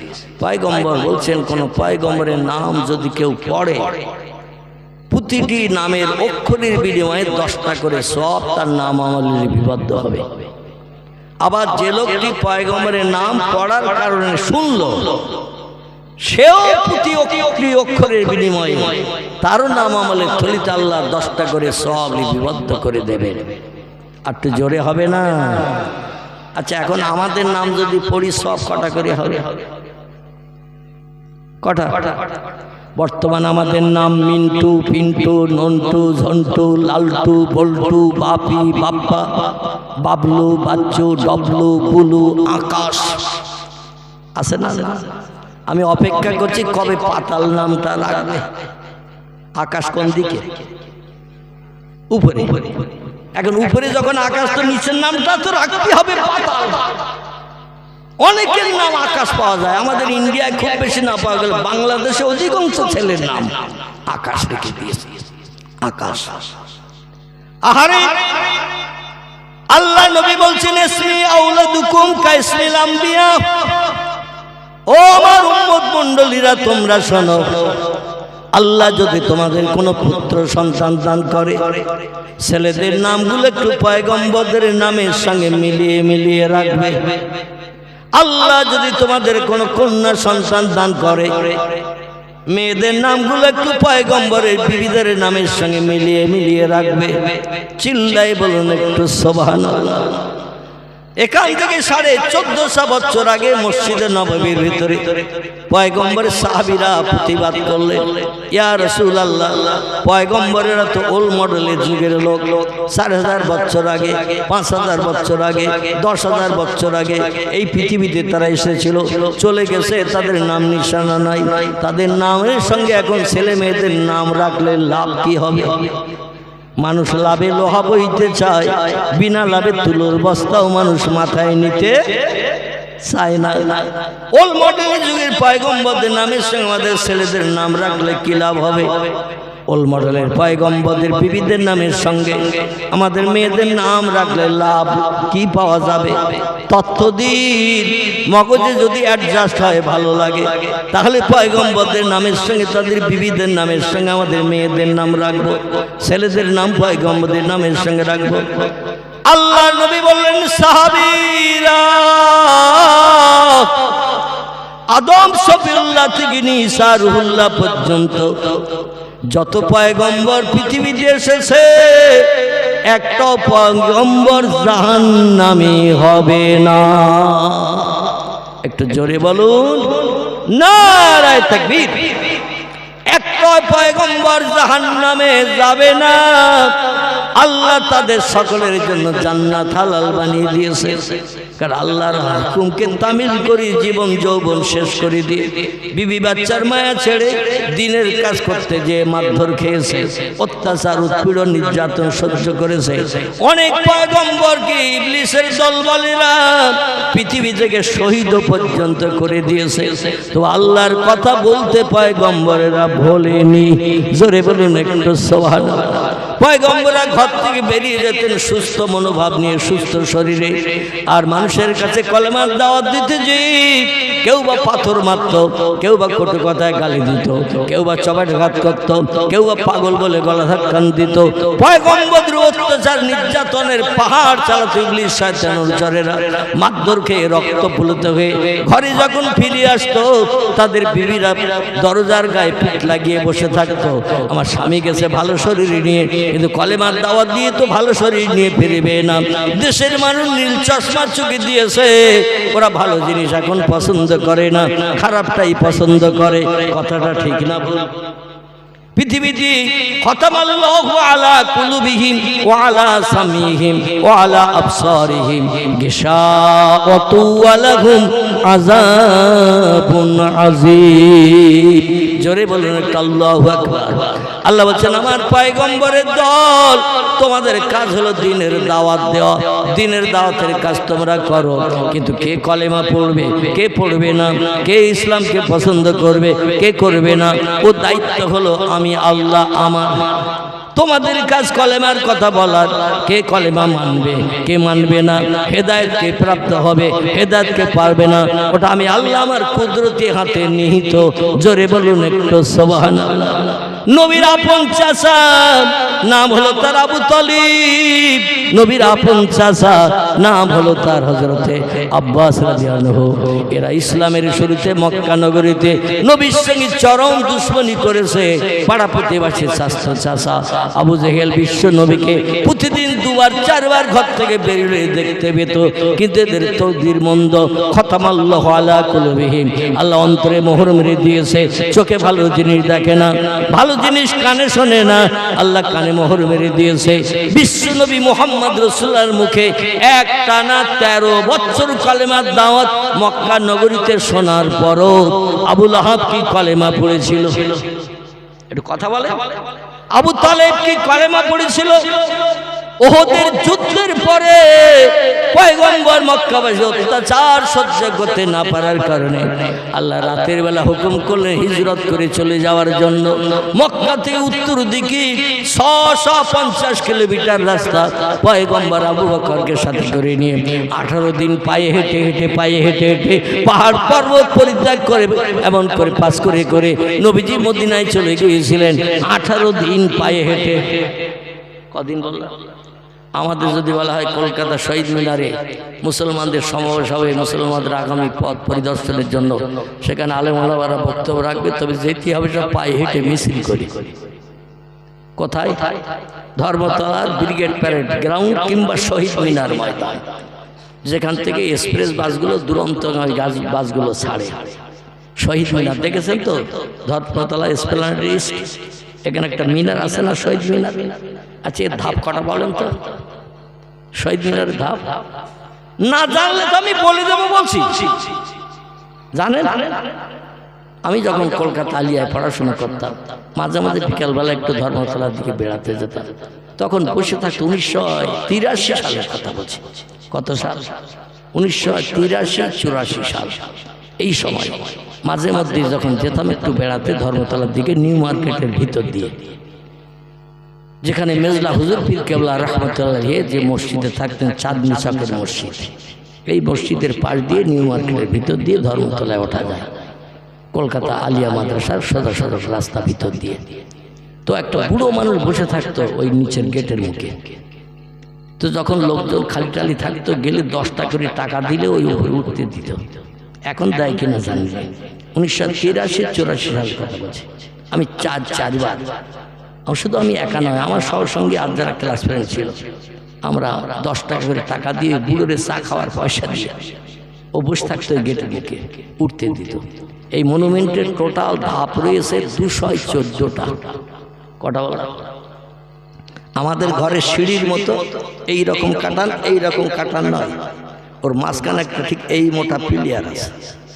পয়গম্বর বলছেন কোন পয়গম্বরের নাম যদি কেউ পড়ে, প্রতিটি নামের অক্ষরের বিনিময়ে 10টা করে সওয়াব তার নাম আমলে লিপিবদ্ধ হবে। আবার যে লোকটি পয়গম্বরের নাম পড়ার কারণে শুনলো, সেও প্রতি অক্ষরের বিনিময়ে তারও নাম আমলে থলিতে আল্লাহ 10টা করে সওয়াব লিপিবদ্ধ করে দেবেন। আর একটু জোরে হবে না? আচ্ছা, এখন আমাদের নাম যদি পড়ি সব কটা করে হবে? কটা? বর্তমান আমাদের নাম মিন্টু, পিন্টু, নন্টু, ঝন্টু, লালটু, বল্টু, বাপি, বাপ্পা, বাবলু, বাচ্চু, ডবলু, বুলু, আকাশ। আছে না? আমি অপেক্ষা করছি কবে পাতাল নামটা লাগবে। আকাশ কোন দিকে? উপরে। এখন উপরে যখন আকাশ, তো নিচের নামটা তো রাখতে হবে পাতাল। অনেকের নাম আকাশ পাওয়া যায়, আমাদের ইন্ডিয়ায় খুব বেশি না পাওয়া গেল, বাংলাদেশে অধিকাংশ ছেলের নাম আকাশ রেখে দিয়েছে। আকাশ। আহারে, আল্লাহ নবী বলছেন ইসমি আউলাদুকুম কাইসমিল আম্বিয়া। ও আমার উম্মত মণ্ডলীরা, তোমরা শোনো, আল্লাহ যদি তোমাদের কোনো পুত্র সন্তান দান করে, ছেলেদের নামগুলো একটু পয়গম্বরদের নামের সঙ্গে মিলিয়ে রাখবে। আল্লাহ যদি তোমাদের কোনো কন্যা সন্তান দান করে, মেয়েদের নামগুলো একটু পয়গম্বরের বিবিদের নামের সঙ্গে মিলিয়ে রাখবে। চিল্লাই বলুন একটু সুবহানাল্লাহ। এখান থেকে 1450 বছর আগে মসজিদে নববীর ভিতরে পয়গম্বরের সাহাবীরা প্রতিবাদ করলেন, ইয়া রাসূলুল্লাহ, পয়গম্বরেরা তো ওল্ড মডেলের যুগের লোক। 4000 বছর আগে, 5000 বছর আগে, 10,000 বছর আগে এই পৃথিবীতে তারা এসেছিল, চলে গেছে, তাদের নাম নিশানা নাই। তাদের নামের সঙ্গে এখন ছেলে মেয়েদের নাম রাখলে লাভ কি হবে? মানুষ লাভে লোহা বইতে চায়, বিনা লাভে তুলোর বস্তাও মানুষ মাথায় নিতে চায় না। ওল্ড মডেলের যুগের পয়গম্বরদের নামের সঙ্গে আমাদের ছেলেদের নাম রাখলে কি লাভ হবে? ওল মডেলের পয়গম্বরদের বিবিদের নামের সঙ্গে আমাদের মেয়েদের নাম রাখলে লাভ কি পাওয়া যাবে? তত্ত্বদিন মগজে যদি অ্যাডজাস্ট হয় ভালো লাগে, তাহলে পয়গম্বরদের নামের সঙ্গে তাদের বিবিদের নামের সঙ্গে আমাদের মেয়েদের নাম রাখবো, ছেলেদের নাম পয়গম্বরদের নামের সঙ্গে রাখবো। আল্লাহ নবী বললেন, সাহাবীরা আদম শফিউল্লাহ থেকে নিয়ে ঈসা রুহুল্লাহ পর্যন্ত যত পয়গম্বর পৃথিবীতে এসেছে, একটা পয়গম্বর জাহান্নামী হবে না। একটু জোরে বলুন নারায়ে তাকবীর। একটা পয়গম্বর জাহান্নামে যাবে না। আল্লাহ তাদের সকলের জন্য জান্নাত হালাল বানিয়ে দিয়েছে। কারণ আল্লাহর হুকুমকে তামিল করে জীবন যৌবন শেষ করে দিয়ে বিবি বাচ্চার মায়া ছেড়ে দিনের কাজ করতে যে মারধর খেয়েছে, অত্যাচার উৎপীড়ন নির্যাতন সহ্য করেছে। অনেক পয়গম্বরকে ইবলিসের দলবলেরা পৃথিবী থেকে শহীদ পর্যন্ত করে দিয়েছে। তো আল্লাহর কথা বলতে পয়গম্বরেরা ভোলেনি। জোরে বলুন একটু সুবহানাল্লাহ। পয়গম্বররা ঘর থেকে বেরিয়ে যেতেন সুস্থ মনোভাব নিয়ে, সুস্থ শরীরে, আর মানুষের কাছে কলেমার দাওয়াত দিতে যে কেউ বা পাথর মারত, কেউ বা কটু কথায় গালি দিত, কেউ বা চপাটাঘাত করত, কেউ বা পাগল বলে গলা ধাক্কান দিত। পয়গম্বরদের অত্যাচার নির্যাতনের পাহাড় চালাতো ইবলিস শয়তানুর চরেরা। মারধর খেয়ে রক্ত পুলুত হয়ে ঘরে যখন ফিরে আসতো, তাদের বিবিরা দরজার গায়ে পিঠ লাগিয়ে বসে থাকতো। আমার স্বামী গেছে ভালো শরীর নিয়ে, কিন্তু কলেমার দাওয়াত দিয়ে তো ভালো শরীর নিয়ে ফিরবে না। দেশের মানুষ নীল চশমা চোখে দিয়েছে, ওরা ভালো জিনিস এখন পছন্দ করে না, খারাপটাই পছন্দ করে। কথাটা ঠিক না বল? পৃথিবীতে খতামাল্লাহু আলা কুলুবিহিম ওয়া আলা সামিহিম ওয়া আলা আবসারিহিম গিশাওয়াতু ওয়া লাহুম আযাবুন আযীম। জোরে বলুন আল্লাহু আকবার। আল্লাহ বলেন, আমার পয়গম্বরের দল, তোমাদের কাজ হলো দিনের দাওয়াত দেওয়া। দিনের দাওয়াতের কাজ তোমরা করো, কিন্তু কে কলেমা পড়বে, কে পড়বে না, কে ইসলামকে পছন্দ করবে, কে করবে না, ও দায়িত্ব হলো আমি আল্লাহ আমার। তোমাদের কাজ কলেমার কথা বলার, কে কলেমা মানবে, কে মানবে না, হেদায়েত কে প্রাপ্ত হবে, হেদায়েত কে পারবে না, ওটা আমি আল্লাহ আমার কুদরতি হাতে নিহিত। জোরে বলুন একটু সুবহানাল্লাহ। নবীর আপন চাচা নাম হলো তার আবু তালিব, নবীর আপন চাচা নাম হলো তার হযরতে আব্বাস রাদিয়াল্লাহু। এরা ইসলামের শুরুতে মক্কা নগরীতে নবীর সঙ্গে চরম দুশমনী করেছে। পাড়া প্রতিবেশী চাচা চাচা আবু জেহেল বিশ্ব নবীকে প্রতিদিন দুবার চারবার ঘর থেকে বেরিয়ে দেখতে পেত, কিন্তু এদের তকদীর মন্দ। খতামাল্লাহু আলা কুলুবিহিম, আল্লাহ অন্তরে মোহর মেরে দিয়েছে। চোখে ভালো জিনিস দেখে না, ভালো জিনিস কানে শোনে না, আল্লাহ কানে মোহর মেরে দিয়েছে। বিশ্ব নবী মুহাম্মদ রাসূলুল্লাহর মুখে একটানা 13 বছর কলেমার দাওয়াত মক্কা নগরীতে শোনার পরও আবু লাহাব কি কলেমা পড়েছিল? একটু কথা বলে। আবু তালেব কি কলেমা পড়েছিল? ওহদের যুদ্ধের পরে পয়গম্বর মক্কাবাসী অত্যাচার সহ্য করতে না পারার কারণে আল্লাহ রাতের বেলা হুকুম করলেন হিজরত করে চলে যাওয়ার জন্য। মক্কা থেকে উত্তর দিকে 650 কিলোমিটার রাস্তা পয়গম্বর আবু বকরকে সাথে করে নিয়ে 18 দিন পায়ে হেঁটে হেঁটে পাহাড় পর্বত পরিত্যাগ করে এমন করে পাস করে করে নবীজি মদিনায় চলে গিয়েছিলেন 18 দিন পায়ে হেঁটে। কদিন বললাম? আমাদের যদি বলা হয় কলকাতা শহীদ মিনারে মুসলমানদের সমাবেশ হবে, মুসলমানদের আগামী পথ পরিদর্শনের জন্য, সেখানে আলেম ওলামারা বক্তব্য রাখবে, তবে যেতে হবে সব পায়ে হেঁটে মিছিল করি। কোথায়? ধর্মতলার ব্রিগেড প্যারেড গ্রাউন্ড কিংবা শহীদ মিনার ময়দান, যেখান থেকে এক্সপ্রেস বাসগুলো দুরন্ত বাসগুলো ছাড়ে। শহীদ মিনার দেখেছেন তো? ধর্মতলা এসপ্ল্যানেড ইস্ট, এখানে একটা মিনার আছে না, শহীদ মিনার। আচ্ছা, এর ধাপ কটা বলেন তো? শহীদ মিনারের ধাপ না জানলে তো আমি বলে দেবো, বলছি জানেন? আমি যখন কলকাতা আলিয়ায় পড়াশোনা করতাম, মাঝে মাঝে বিকালবেলা একটু ধর্মতলার দিকে বেড়াতে যেতাম। তখন বসে থাকতো 1983 সালের কথা বলছি। কত সাল? 1983-84 সাল। এই সময় মাঝে মধ্যে যখন যেতাম একটু বেড়াতে ধর্মতলার দিকে, নিউ মার্কেটের ভিতর দিয়ে যেখানে মেজলা হুজুর পীর কেবলা রহমতুল্লাহ যে মসজিদে থাকতেন, চাঁদনি চকের মসজিদ, এই মসজিদের পাশ দিয়ে নিউ মার্কেটের ভিতর দিয়ে ধর্মতলায় ওঠা যায়, কলকাতা আলিয়া মাদ্রাসার সোজা সড়ক রাস্তা ভিতর দিয়ে। তো একটা বুড়ো মানুষ বসে থাকতো ওই নিচের গেটের মুখে। তো যখন লোকজন খালি টালি থাকতো, গেলে 10টা করে টাকা দিলে ওই উপরে উঠতে দিত। এখন দেয় কিনা জানি না, 1983-84 সালের কথা বলছি। আমি চারবার, শুধু আমি একা নয়, আমার সবার সঙ্গে আর যারা ক্লাস ফ্রেন্ড ছিল, আমরা 10 টাকা করে টাকা দিয়ে বুড়োরে চা খাওয়ার পয়সা দিয়ে ও বসে থাকতো গেটের মুখে, উঠতে দিত। এই মনুমেন্টের টোটাল ধাপ রয়েছে 214টা। কটা বলা? আমাদের ঘরের সিঁড়ির মতো এই রকম কাটান, এই রকম কাটান নয়, ওর মাঝখানে একটা ঠিক এই মোটা পিলিয়ার আছে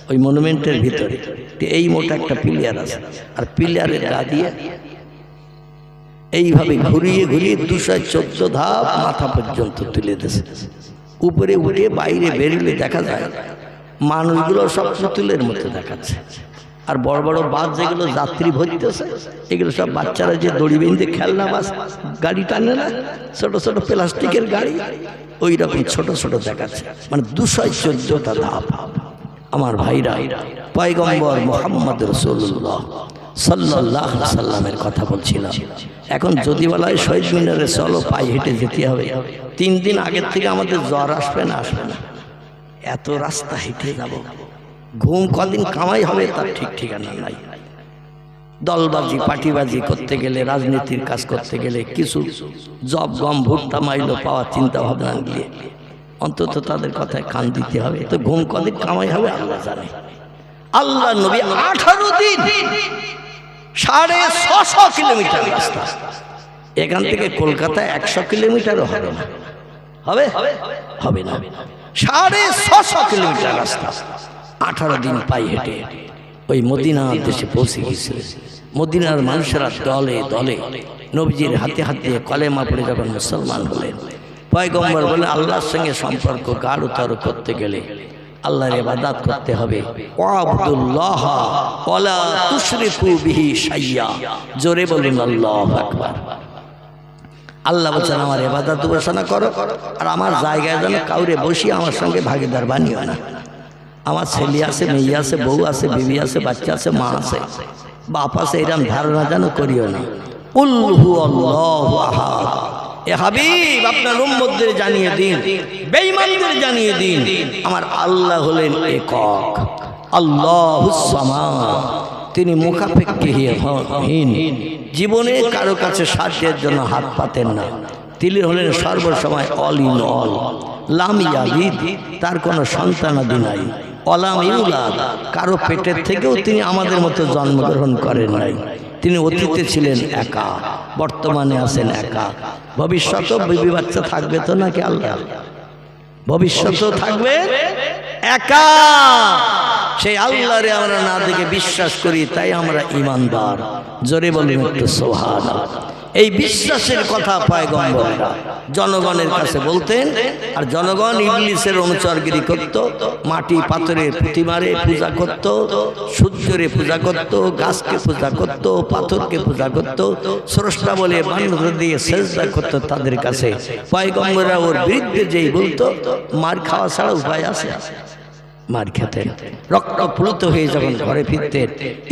ওই মনুমেন্টের ভিতরে, এই মোটা একটা পিলিয়ার আছে, আর পিলিয়ারের গা দিয়ে এইভাবে ঘুরিয়ে ঘুরিয়ে 214 ধাপ মাথা পর্যন্ত তুলে দিয়েছে। উপরে উঠে বাইরে বেরিয়ে দেখা যায় মানুষগুলো সব পুতুলের মতো দেখাচ্ছে। আর বড় বড় বাস যেগুলো যাত্রী ভরতেছে, এগুলো সব বাচ্চারা যে দড়ি বেঁধে খেলনা বাস গাড়ি টানে না, ছোট ছোট প্লাস্টিকের গাড়ি, ওই রকম ছোট ছোট দেখাচ্ছে। মানে 214টা ধাপ। আমার ভাইরা, পয়গম্বর মুহাম্মদ রাসূলুল্লাহ সাল্লাল্লাহু আলাইহি সাল্লামের কথা বলছিলাম। এখন যদি বলা হয় শহীদ মিনারে চলো, পায়ে হেঁটে যেতে হবে, 3 দিন আগের থেকে আমাদের জ্বর আসবে না, এত রাস্তা হেঁটে যাব। ঘুম কদিন কামাই হবে তার ঠিক ঠিকানা নাই। দলবাজি পার্টিবাজি করতে গেলে, রাজনীতির কাজ করতে গেলে, কিছু জব গম ভুট্টা মাইলো পাওয়ার চিন্তা ভাবনা নিয়ে অন্তত তাদের কথায় কান দিতে হবে। তো ঘুম কদিন কামাই হবে আল্লাহ জানে। আল্লাহ নবী 18 দিন 650 কিলোমিটার রাস্তা, এখান থেকে কলকাতা 100 কিলোমিটারও হবে না, হবে না 650 কিলোমিটার রাস্তা 18 দিন পায়ে হেঁটে ওই মদিনার দেশে পৌঁছে গেছে। মদিনার মানুষেরা দলে দলে নবীজির হাতে হাতে কলেমা পড়ে যখন মুসলমান হলেন, পয়গম্বর বলে আল্লাহর সঙ্গে সম্পর্ক গাঢ়তর করতে গেলে আল্লাহর ইবাদত করতে হবে। ওয়াবুদুল্লাহ ওয়ালা তুশরিকু বিহি শাইয়া, জোরে বলুন আল্লাহু আকবার। আল্লাহ বলেন আমার ইবাদত উপাসনা করো, আর আমার জায়গায় যেন কাউরে বসিয়ে আমার সঙ্গে ভাগীদার বানিও না। আমার ছেলে আছে, মেয়ে আছে, বউ আছে, বিবি আছে, বাচ্চা আছে, মা আছে, বাপ আছে, এরকম ধারণা যেন করিও না। কুল হুয়াল্লাহু আহাদ। এ হাবিব আপনার উম্মতদের জানিয়ে দিন, বেঈমানদের জানিয়ে দিন, আমার আল্লাহ হলেন একক, আল্লাহুস সামাদ, তিনি মুখাপেক্ষীহীন, জীবনে কারো কাছে সাহায্যের জন্য হাত পাতেন না। তিনি হলেন সর্বসময় অল ইন অল, লাম ইয়ালিদ, তার কোনো সন্তানাদি নাই, অলাম ইউলাদ, কারো পেটের থেকেও তিনি আমাদের মতো জন্মগ্রহণ করেন নাই। তিনি অতীতে ছিলেন একা, বর্তমানে আছেন একা, ভবিষ্যতেও বিবি বাচ্চা থাকবে তো নাকি? আল্লাহ ভবিষ্যতেও থাকবে একা। সেই আল্লাহরে আমরা না দেখে বিশ্বাস করি, তাই আমরা ঈমানদার। জোরে বলুন একটু সুবহানাল্লাহ। এই বিশ্বাসের কথা পয়গম্বররা জনগণের কাছে বলতেন, আর জনগণ ইবলিসের অনুচরগিরি করত, মাটি পাথরের প্রতিমারে পূজা করত, সূর্যরে পূজা করত, গাছকে পূজা করত, পাথরকে পূজা করত, স্রষ্টা বলে বান্ধব দিয়ে সেজদা করত তাদের কাছে। পয়গম্বররা ওর বিরুদ্ধে যেই বলতো, মার খাওয়া ছাড়া উপায় আছে? মার খেতেন, রক্ত প্লুত হয়ে যখন ঘরে ফিরতেন,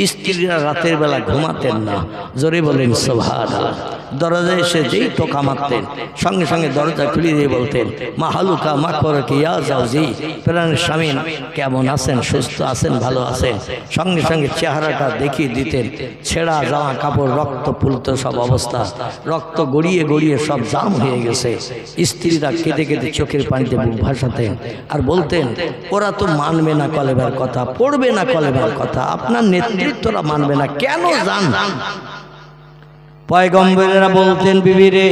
স্ত্রীরা রাতের বেলা ঘুমাতেন না। জোরে বলেন সুবহানাল্লাহ। দরজায় এসে যেই টোকা মারতেন, সঙ্গে সঙ্গে দরজা খুলে দিয়ে বলতেন, মা হালুকা মা করো কি ইয়া জাউজি, প্রাণের স্বামী কেমন আছেন, সুস্থ আছেন, ভালো আছেন? সঙ্গে সঙ্গে চেহারাটা দেখিয়ে দিতেন। ছেঁড়া জামা কাপড়, রক্ত প্লুত সব অবস্থা, রক্ত গড়িয়ে গড়িয়ে সব জাম হয়ে গেছে। স্ত্রীরা কেঁদে কেঁদে চোখের পানিতে বুক ভাসাতেন আর বলতেন, ওরা তো মানবে না কলেমার কথা, পড়বে না কলেমার কথা, আপনার নেতৃত্বরা মানবে না, কেন জান? পয়গম্বরেরা বলতেন, বিবি রে,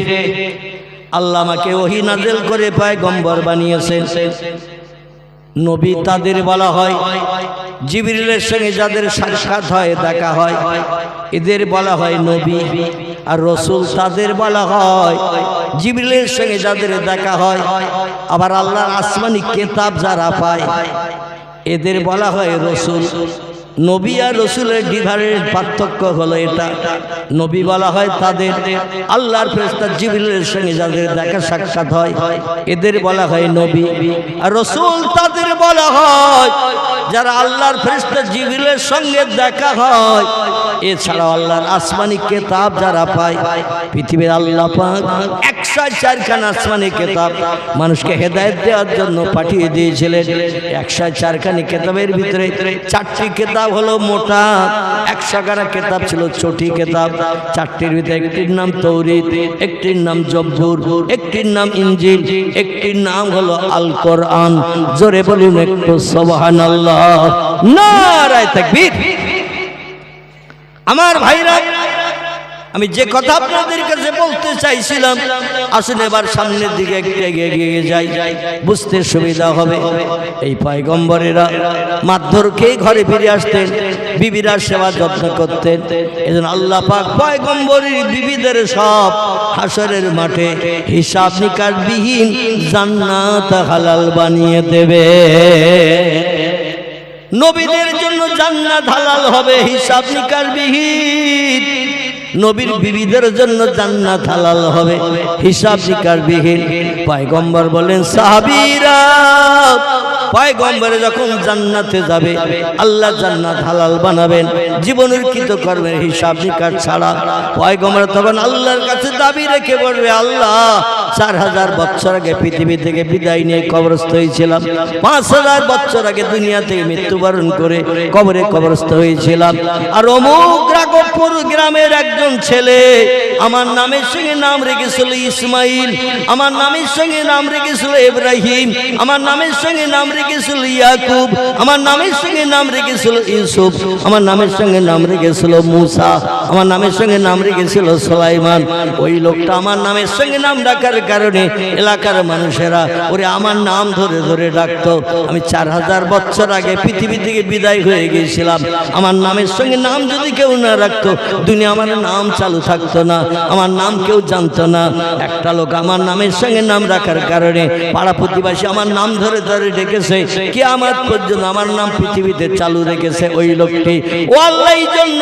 আল্লাহ আমাকে ওহী নাযিল করে পয়গম্বর বানিয়েছেন। নবী তাদের বলা হয়, জিবরিলের সঙ্গে যাদের সাক্ষাৎ হয়, দেখা হয়, এদের বলা হয় নবী। আর রসুল তাদের বলা হয় জিবরিলের সঙ্গে যাদের দেখা হয়। আবার আল্লাহর আসমানি কিতাব যারা পায়, এদের বলা হয় রসুল। নবী আর রসুলের ডিভারের পার্থক্য হলো এটা। নবী বলা হয় তাদের আল্লাহর ফেরেশতা জিবরিলের সঙ্গে যাদের দেখা সাক্ষাৎ হয় এদের বলা হয় নবী, আর রসুল তাদের বলা হয় যারা আল্লাহর ফেরেশতা জিবরিলের সঙ্গে দেখা হয়। এছাড়াও আল্লাহর আসমানি কিতাব যারা পায়, পৃথিবীর আল্লাহ পাক 104খানা আসমানি কিতাব মানুষকে হেদায়েত দেওয়ার জন্য পাঠিয়ে দিয়েছিলেন। 104খানি কিতাবের ভিতরে 4টি কিতাব হলো মোটা, 100খানা কিতাব ছিল ছোটি কিতাব। 4টির ভিতরে একটির নাম তৌরাত, একটির নাম জবুর, একটির নাম ইনজিল, একটির নাম হলো আল কোরআন। জোরে বলুন একটু সুবহানাল্লাহ, নারায়ে তাকবীর। আমার ভাইরা, আমি যে কথা আপনাদের কাছে বলতে চাইছিলাম, আসুন এবার সামনের দিকে একটু এগিয়ে যাই, বুঝতে সুবিধা হবে। এই পয়গম্বরেরা মারধর খেয়ে ঘরে ফিরে আসতেন, বিবিরা সেবা যত্ন করতেন। এজন্য আল্লাহ পাক পয়গম্বরের বিবিদের সব হাসরের মাঠে হিসাব নিকাশবিহীন জান্নাত হালাল বানিয়ে দেবে। নবীদের জন্য জান্নাত হালাল হবে হিসাব নিকাশবিহীন, নবীর বিবিদের জন্য জান্নাত হালাল হবে হিসাব নিকাশবিহীন। পয়গম্বর বলেন সাহাবীরা, পয়গম্বরে যখন জান্নাতে যাবে আল্লাহ জান্নাত হালাল বানাবেন জীবনের কৃতকর্মের হিসাব নিকাশ ছাড়া। পয়গম্বর তখন আল্লাহর কাছে দাবি রেখে বলবে, আল্লাহ 4000 বছর আগে পৃথিবী থেকে বিদায় নিয়ে কবরস্থ হয়েছিলাম, 5000 বছর আগে দুনিয়া থেকে মৃত্যুবরণ করে কবরে কবরস্থ হয়েছিলাম, আর অমুক রাঘবপুর গ্রামের একজন ছেলে আমার নামের সঙ্গে নাম রেখেছিল ইসমাইল, আমার নামের সঙ্গে নাম রেখেছিল ইব্রাহিম, আমার নামের সঙ্গে নাম রেখেছিল ইয়াকুব, আমার নামের সঙ্গে নাম রেখেছিল ইউসুফ, আমার নামের সঙ্গে নাম রেখেছিল মুসা, আমার নামের সঙ্গে নাম রেখেছিল সুলাইমান। ওই লোকটা আমার নামের সঙ্গে নাম রাখার কারণে এলাকার মানুষেরা ওরে আমার নাম ধরে ধরে ডাকতো। আমি 4000 বছর আগে পৃথিবী থেকে বিদায় হয়ে গিয়েছিলাম, আমার নামের সঙ্গে নাম যদি কেউ না রাখতো দুনিয়া আমার নাম চালু থাকতো না, আমার নাম কেউ জানতো না। একটা লোক আমার নামের সঙ্গে নাম রাখার কারণে পাড়া প্রতিবেশী আমার নাম ধরে ধরে ডেকেছে, কিয়ামত পর্যন্ত আমার নাম পৃথিবীতে চালু রেখেছে ওই লোকটি। ও আল্লাহ, এই জন্য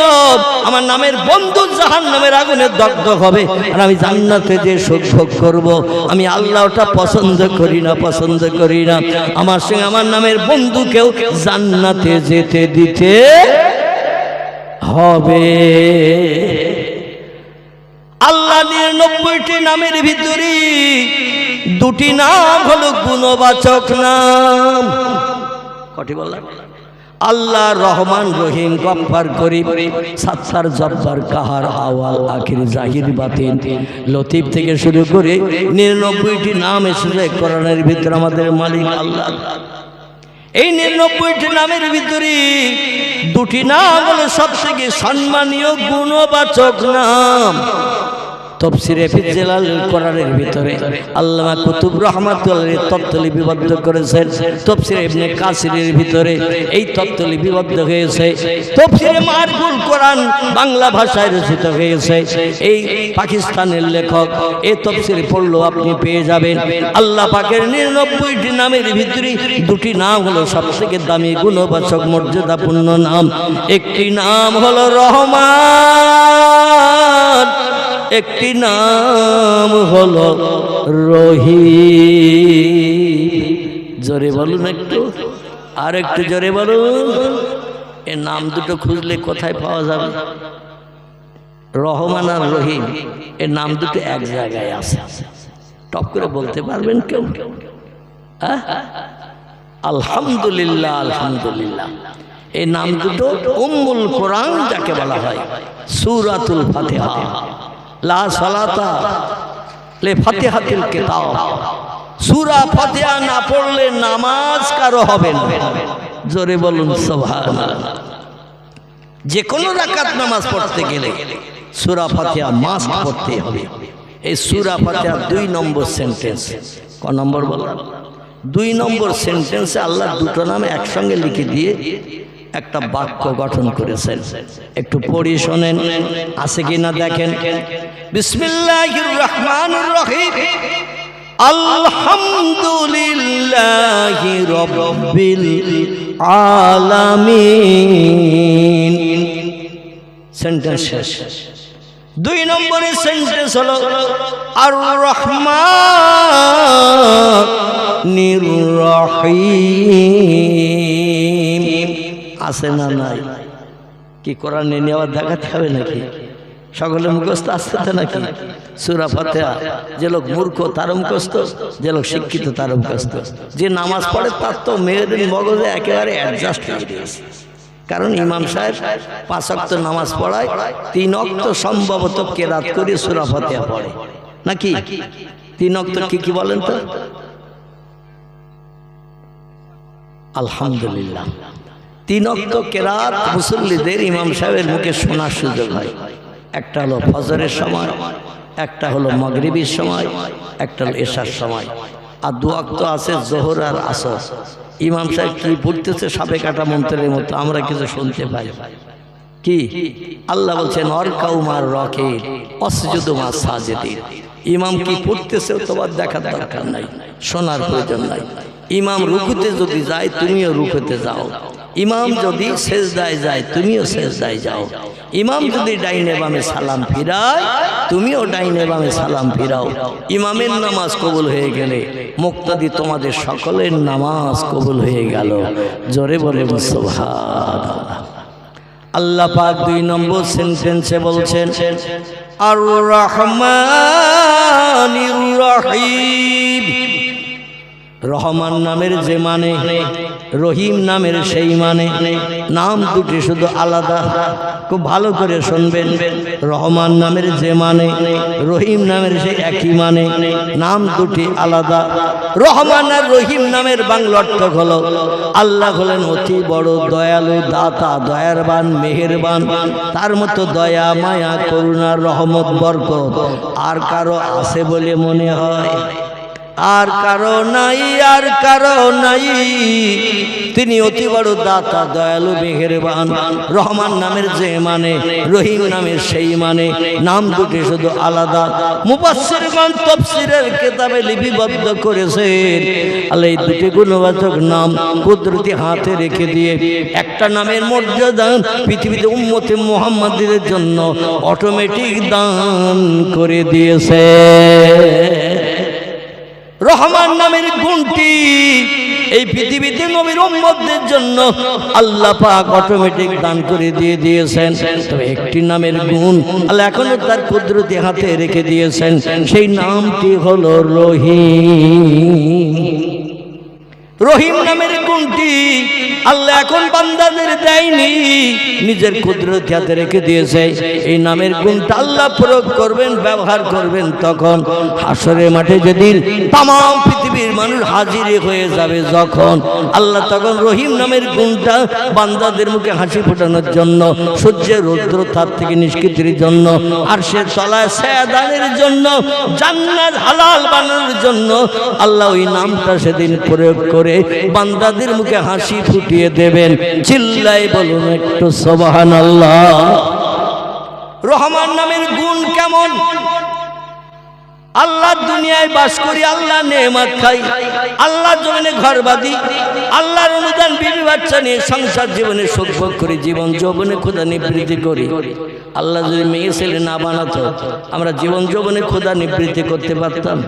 আমার নামের বন্ধু জাহান্নামের আগুনে দগ্ধ হবে, আর আমি জান্নাতে যে সুখ ভোগ করব। আমি আল্লাহটা পছন্দ করি না, পছন্দ করি না। আমার সঙ্গে আমার নামের বন্ধুকেও জান্নাতে যেতে দিতে হবে। আল্লাহ 99টি নামের ভিতরে 2টি নাম হলো গুণবাচক নাম। কটি বললাম? আল্লাহ রহমান, রহিম, গফফার, করিম, সাত্তার, জব্বার, কাহার, আওয়াল, আখির, জাহির, বাতিন, লতিফ থেকে শুরু করে 99টি নাম এসেছে কোরআনের ভিতরে আমাদের মালিক আল্লাহ। এই 99টি নামের ভিতরে 2টি নাম হলো সবথেকে সম্মানীয় গুণবাচক নাম। তফসিরে ফিজালাল কোরআনের ভিতরে আল্লামা কুতুব রাহমাতুল্লাহ তত্ত্ব লিপিবদ্ধ করেছেন। তফসিরে ইবনে কাসিরের ভিতরে এই তত্ত্ব লিপিবদ্ধ হয়েছে। তফসিরে মারফুল কোরআন বাংলা ভাষায় রচিত হয়েছে। এই পাকিস্তানের লেখক এই তফসির পড়লেও আপনি পেয়ে যাবেন। আল্লাহ পাকের 99টি নামের ভিতরে 2টি নাম হলো সবথেকে দামি গুণবাচক মর্যাদাপূর্ণ নাম। একটি নাম হলো রহমান, একটি নাম হলো রহিম। জোরে বলুন একটু, আর একটু জোরে বলুন। এ নাম দুটো খুঁজলে কোথায় পাওয়া যাবে? রহমান আর রহিম এ নাম দুটো এক জায়গায় আছে, টপ করে বলতে পারবেন কেউ? আলহামদুলিল্লাহ, আলহামদুলিল্লাহ। এই নাম দুটো উম্মুল কোরআন যাকে বলা হয়, সূরাতুল ফাতিহা। লা সালাতা লে ফাতিহাতিল কিতাব। সূরা ফাতিহা না পড়লে নামাজ কারো হবে না। জোরে বলুন সুবহানাল্লাহ। যে কোনো রাকাত নামাজ পড়তে গেলে সূরা ফাতিহা মাস্ট পড়তে হবে। এই সূরা ফাতিহা 2 নম্বর সেন্টেন্স। ক নম্বর বললাম? 2 নম্বর সেন্টেন্সে আল্লাহ দুটো নাম একসঙ্গে লিখে দিয়ে একটা বাক্য গঠন করেছেন। একটু পড়ি শোনেন, আছে কিনা দেখেন। বিসমিল্লাহির রহমানির রহিম। আলহামদুলিল্লাহি রাব্বিল আলামিন। সেন্টেন্স শেষ। 2 নম্বরের সেন্টেন্স হলো আর রহমানির রহিম। আছে না নাই? কি কোরআনে নিয়ে আবার দেখাতে হবে নাকি? সকলে মুখস্থ আসতে তো নাকি? সূরা ফাতিহা যে লোক মূর্খ তার মুখস্থ, যে লোক শিক্ষিত তার মুখস্থ। যে নামাজ পড়ে তার তো মেয়েদের মগজে একেবারে অ্যাডজাস্ট হয়ে গিয়েছে। কারণ ইমাম সাহেব 5 ওয়াক্ত নামাজ পড়ায়, 3 ওয়াক্ত সম্ভবত কেরাত করে সূরা ফাতিহা পড়ে নাকি? 3 ওয়াক্ত কি বলেন তো? আলহামদুলিল্লাহ। 3 ওয়াক্ত কেরাত মুসল্লিদের ইমাম সাহেবের মুখে শোনার সুযোগ হয়। একটা হলো ফজরের সময়, একটা হলো মাগরিবের সময়, একটা হলো এশার সময়, আর 2 ওয়াক্ত আছে যোহর আর আসর। ইমাম সাহেব কি পড়তেছে সাপে কাটা মন্ত্রের মতো আমরা কিছু শুনতে পাই। কি আল্লাহ বলছেন অরকাউ মার রাকিন ওয়াসজুদু মাস সাজিদিন। ইমাম কি পড়তেছে তোমার দেখার দরকার নাই, শোনার প্রয়োজন নাই। ইমাম রুকুতে যদি যায় তুমিও রুকুতে যাও, ইমাম যদি সেজদায় যায় তুমিও সেজদায় যাও, ইমাম যদি ডাইনে বামে সালাম ফিরায় তুমিও ডাইনে বামে সালাম ফিরাও। ইমামের নামাজ কবুল হয়ে গেলে মুক্তাদি তোমাদের সকলের নামাজ কবুল হয়ে গেল। জোরে বলে সুবহানাল্লাহ। আল্লাহ পাক 2 নম্বর সেন্টেন্সে বলছেন আর রহমানির রহিম। রহমান নামের যে মানে, রহিম নামের সেই মানে, নাম দুটি শুধু আলাদা। খুব ভালো করে শুনবেন। রহমান নামের যে মানে, রহিম নামের সেই একই মানে, নাম দুটি আলাদা। রহমান আর রহিম নামের বাংলা অর্থ হলো আল্লাহ হলেন অতি বড় দয়ালু, দাতা, দয়ারবান, মেহেরবান। তার মতো দয়া, মায়া, করুণা, রহমত, বরকত আর কারো আছে বলে মনে হয়? আর কারো নাই, আর কারো নাই। তিনি অতি বড় দাতা, দয়ালু, মেহেরবান। রহমান নামের যে মানে, রহিম নামের সেই মানে, নাম দুটি শুধু আলাদা। মুফাসসিরগণ তাফসীরের কিতাবে লিপিবদ্ধ করেছেন আল্লাহ এই দুটি গুণবাচক নাম কুদরতি হাতে রেখে দিয়ে একটা নামের মর্যাদা পৃথিবীতে উম্মতে মুহাম্মাদীদের জন্য অটোমেটিক দান করে দিয়েছে। রহমান নামের গুণটি এই পৃথিবীতে নবীর উম্মতদের জন্য আল্লাহ পাক অটোমেটিক দান করে দিয়েছেন। তবে একটি নামের গুণ আল্লাহ এখনো তার কুদরতি হাতে রেখে দিয়েছেন, সেই নামটি হলো রহিম। রহিম নামের গুণটি আল্লাহ এখন বান্দাদের দেয়নি, নিজের কুদরতি হাতে রেখে দিয়েছে। এই নামের গুণটা আল্লাহ প্রয়োগ করবেন, ব্যবহার করবেন তখন হাসরের মাঠে যেদিন তামাম পৃথিবীর মানুষ হাজির হয়ে যাবে, যখন আল্লাহ তখন রহিম নামের গুণটা বান্দাদের মুখে হাসি ফোটানোর জন্য, সূর্যের রৌদ্র তাপ থেকে নিষ্কৃতির জন্য, আর সে তলায় ছায়া দানের জন্য, জান্নাত হালাল বানানোর জন্য আল্লাহ ওই নামটা সেদিন প্রয়োগ করে বান্দাদের মুখে হাসি ফুটিয়ে দেবেন। চিল্লাই বলুন একটু সুবহানাল্লাহ। রহমান নামের গুণ কেমন? আল্লাহ দুনিয়ায় বাস করি, আল্লাহ নেয়ামত খাই, আল্লাহ জমিনে ঘর বাঁধি, আল্লাহর অনুদান বিবি বাচ্চা নিয়ে সংসার জীবনে সুখ ভোগ করি, জীবন যৌবনে ক্ষুধা নিবৃত্তি করি। আল্লাহ যদি মেয়ে ছেলে না বানাতো আমরা জীবন যৌবনে ক্ষুধা নিবৃত্তি করতে পারতাম,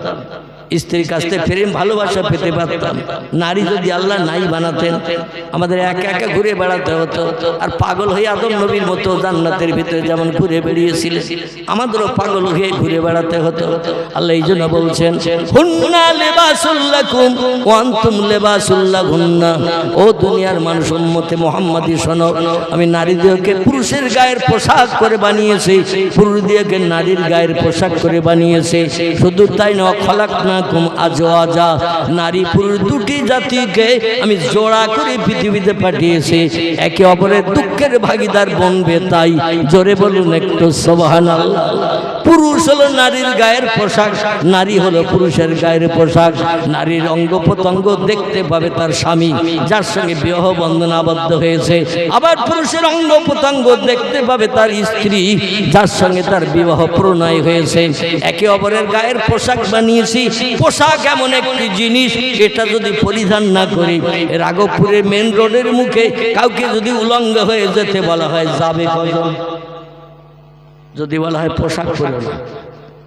স্ত্রীর কাছ থেকে প্রেম ভালোবাসা পেতে পারতাম। নারী যদি আল্লাহ নাই বানাতেন আমাদের একা একা ঘুরে বেড়াতে হতো, আর পাগল হয়ে আদম নবীর মতো জান্নাতের ভিতরে যেমন ঘুরে বেরিয়েছিলেন আমাদেরও পাগল হয়ে ঘুরে বেড়াতে হতো। আল্লাহ এই জন্য বলছেন হুন্না লিবাসুল লাকুম ওয়া আনতুম লিবাসুল লাহুন্না। ও দুনিয়ার মানুষ উম্মতে মুহাম্মাদি শোনো, আমি নারীদেরকে পুরুষের গায়ের পোশাক করে বানিয়েছি, পুরুষদেরকে নারীর গায়ের পোশাক করে বানিয়েছি। শুধু তাই না, খলাকনা আজওয়াজা, নারী পুরুষ দুটি জাতিকে আমি জোড়া করে পৃথিবীতে পাঠিয়েছি, একে অপরের দুঃখ দুঃখের ভাগিদার বনবে তাই জোরে বলুন একটু সুবহানাল্লাহ। পুরুষ হলো নারীর গায়ের পোশাক, নারী হলো পুরুষের গায়ের পোশাক। নারীর অঙ্গ প্রত্যঙ্গ দেখতে পাবে তার স্বামী যার সঙ্গে বিবাহ বন্ধন আবদ্ধ হয়েছে, আবার পুরুষের অঙ্গ প্রত্যঙ্গ দেখতে পাবে তার স্ত্রী যার সঙ্গে তার বিবাহ প্রণয় হয়েছে। একে অপরের গায়ের পোশাক বানিয়েছি। পোশাক এমন একটি জিনিস, এটা যদি পরিধান না করি, রাঘবপুরের মেন রোডের মুখে কাউকে যদি উলঙ্গ হয়ে যেতে বলা হয় যাবে কজন? যদি বলা হয় পোশাক পরে না,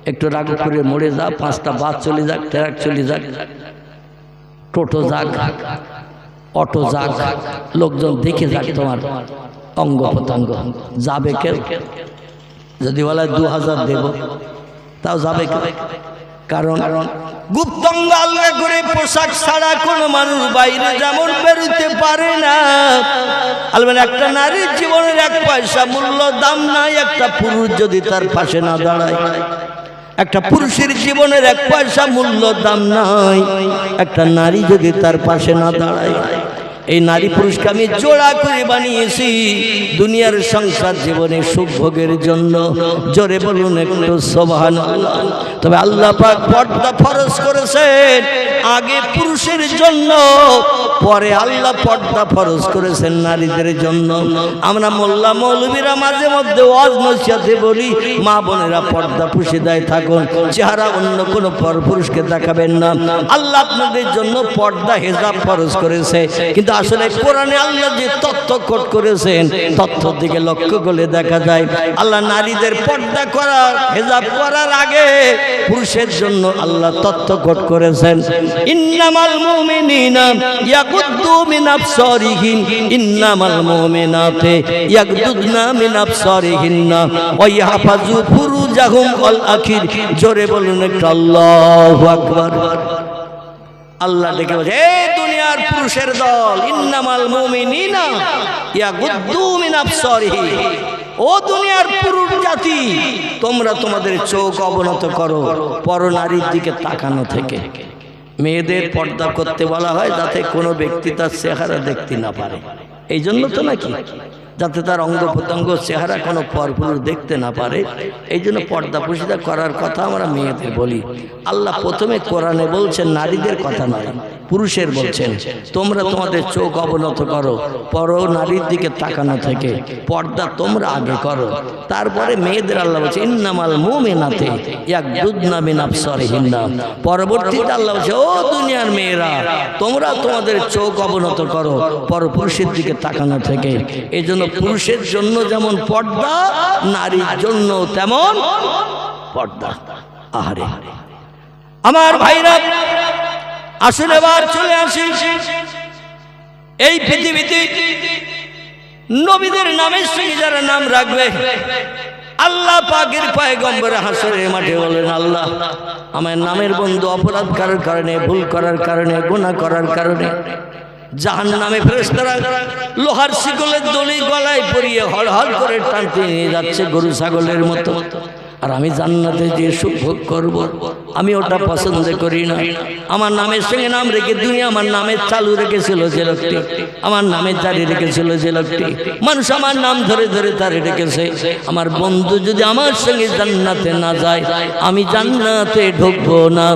একটু রাঘবপুরে মোড়ে যা, 5টা বাস চলে যাক, ট্রাক চলে যাক, টোটো যাক, অটো যাক, লোকজন দেখে যাক তোমার অঙ্গ প্রত্যঙ্গ, যাবে কেউ? যদি বলা হয় 2000 দেব, তাও যাবে কেউ? কারণ গুপ্তাঙ্গ আলগা করে পোশাক ছাড়া কোনো মানুষ বাইরে যেমন বেরোতে পারে না। একটা নারীর জীবনের 1 পয়সা মূল্য দাম নাই একটা পুরুষ যদি তার পাশে না দাঁড়ায়। একটা পুরুষের জীবনের 1 পয়সা মূল্য দাম নাই একটা নারী যদি তার পাশে না দাঁড়ায়। এই নারী পুরুষকে আমি জোড়া করে বানিয়েছি দুনিয়ার সংসার জীবনে সুখ ভোগের জন্য। জোরে বলুন একটু সুবহানাল্লাহ। তবে আল্লাহ পাক পর্দা ফরজ করেছেন আগে পুরুষের জন্য, পরে আল্লাহ পর্দা ফরজ করেছেন নারীদের জন্য। আমরা মোল্লা মৌলবীরা মাঝে মধ্যে ওয়াজ নসিহতে বলি, মা বোনেরা পর্দা পুশিদায় থাকুন, চেহারা অন্য কোনো পরপুরুষকে দেখাবেন না। আল্লাহ আপনাদের জন্য পর্দা হেজাব ফরজ করেছে, কিন্তু আসলে কোরআনে আল্লাহ যে তথ্য কোট করেছেন তথ্যের দিকে লক্ষ্য করলে দেখা যায় আল্লাহ নারীদের পর্দা করার হেজাব করার আগে পুরুষের জন্য আল্লাহ তথ্য কোট করেছেন। ইন্নামাল মুমিনিনা ইয়াগুদ্দু মিন আবসারিহিম ইন্নামাল মুমিনাতে ইয়াগুদ্দুনা মিন আবসারিহিন্না ওয়া ইয়াহফাজু ফুরুজাহুম আল আখির। জোরে বলুন একটু আল্লাহু আকবার। আল্লাহ ডেকে বলছে, এই দুনিয়ার পুরুষের দল, ইন্নামাল মুমিনিনা ইয়াগুদ্দু মিন আবসারিহিম, ও দুনিয়ার পুরুষ জাতি, তোমরা তোমাদের চোখ অবনত করো পরনারীর দিকে তাকানো থেকে। মেয়েদের পর্দা করতে বলা হয় যাতে কোনো ব্যক্তি তার চেহারা দেখতে না পারে, এই জন্য তো নাকি, যাতে তার অঙ্গ প্রত্যঙ্গ চেহারা কোনো পরপুরুষ দেখতে না পারে, এই জন্য পর্দা পুশিদা করার কথা আমরা মেয়েদের বলি। আল্লাহ প্রথমে কোরআনে বলছেন নারীদের কথা নয়, পুরুষের বলছেন, তোমরা তোমাদের চোখ অবনত করো পর নারীর দিকে তাকানো থেকে, পর্দা তোমরা আগে করো। তারপরে মেয়েদের আল্লাহ বলছে ইন্নামাল মুমিনাতে ইয়াগুদ্দুনা মিন আবসারিহিন্না। পরবর্তীতে আল্লাহ বলছে, ও দুনিয়ার মেয়েরা, তোমরা তোমাদের চোখ অবনত করো পরপুরুষের দিকে তাকানো থেকে। এই জন্য পুরুষের জন্য যেমন পর্দা, নারীর জন্য তেমন পর্দা। আহারে আমার ভাইরা, আসলে এবার চলে আসি এই পৃথিবীতে নবীদের নামের সঙ্গে যারা নাম রাখবে, আল্লাহ পাকের পয়গম্বর হাসরের মাঠে বলেন, আল্লাহ আমার নামের বন্ধু অপরাধ করার কারণে, ভুল করার কারণে, গুনাহ করার কারণে জাহান্নামে ফেরেশতারা লোহার শিকলের দড়ি গলায় পরিয়ে হড়হড় করে টানতে নিয়ে যাচ্ছে গরু ছাগলের মতো। আর আমি জান্নাতে যে সুখ ভোগ করব, আমি ওটা পছন্দ করি না। আমার নামের সঙ্গে নাম রেখে দুনিয়া আমার নামের চালু রেখেছিল যে লোকটি, আমার নামের জারি রেখেছিল যে লোকটি, মানুষ আমার নাম ধরে ধরে তারে রেখেছে। আমার বন্ধু যদি আমার সঙ্গে জান্নাতে না যায়, আমি জান্নাতে ঢুকবো না।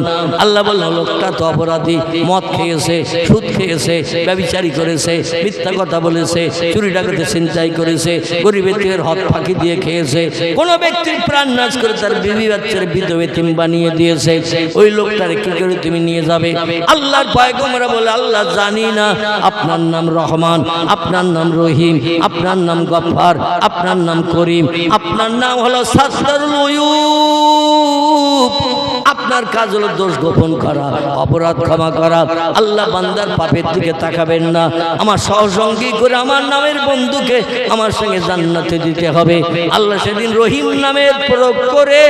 আল্লাহ বলল, লোকটা তো অপরাধী, মদ খেয়েছে, সুদ খেয়েছে, ব্যভিচারী করেছে, মিথ্যা কথা বলেছে, চুরি ডাকাতি ছিনতাই করেছে, গরিবের থেকে হক ফাঁকি দিয়ে খেয়েছে, কোন ব্যক্তির প্রাণ নাশ করে তার বিবি বাচ্চার বিধবা এতিম বানিয়ে দিয়েছে, ওই লোকটারে কি করে তুমি নিয়ে যাবে? আল্লাহর পয়গম্বর বলে, আল্লাহ জানি না আপনার নাম রহমান, আপনার নাম রহিম, আপনার নাম গফফার, আপনার নাম করিম, আপনার নাম হলো সাত্তারুল উয়ুব। আপনার কাজ হলো দোষ গোপন করা, অপরাধ ক্ষমা করা। আল্লাহ বান্দার পাপের দিকে তাকাবেন না। আমার সহসঙ্গী করে আমার নামের বন্ধুকে আমার সঙ্গে জান্নাতে দিতে হবে। আল্লাহ সেদিন রহিম নামের প্রয়োগ করে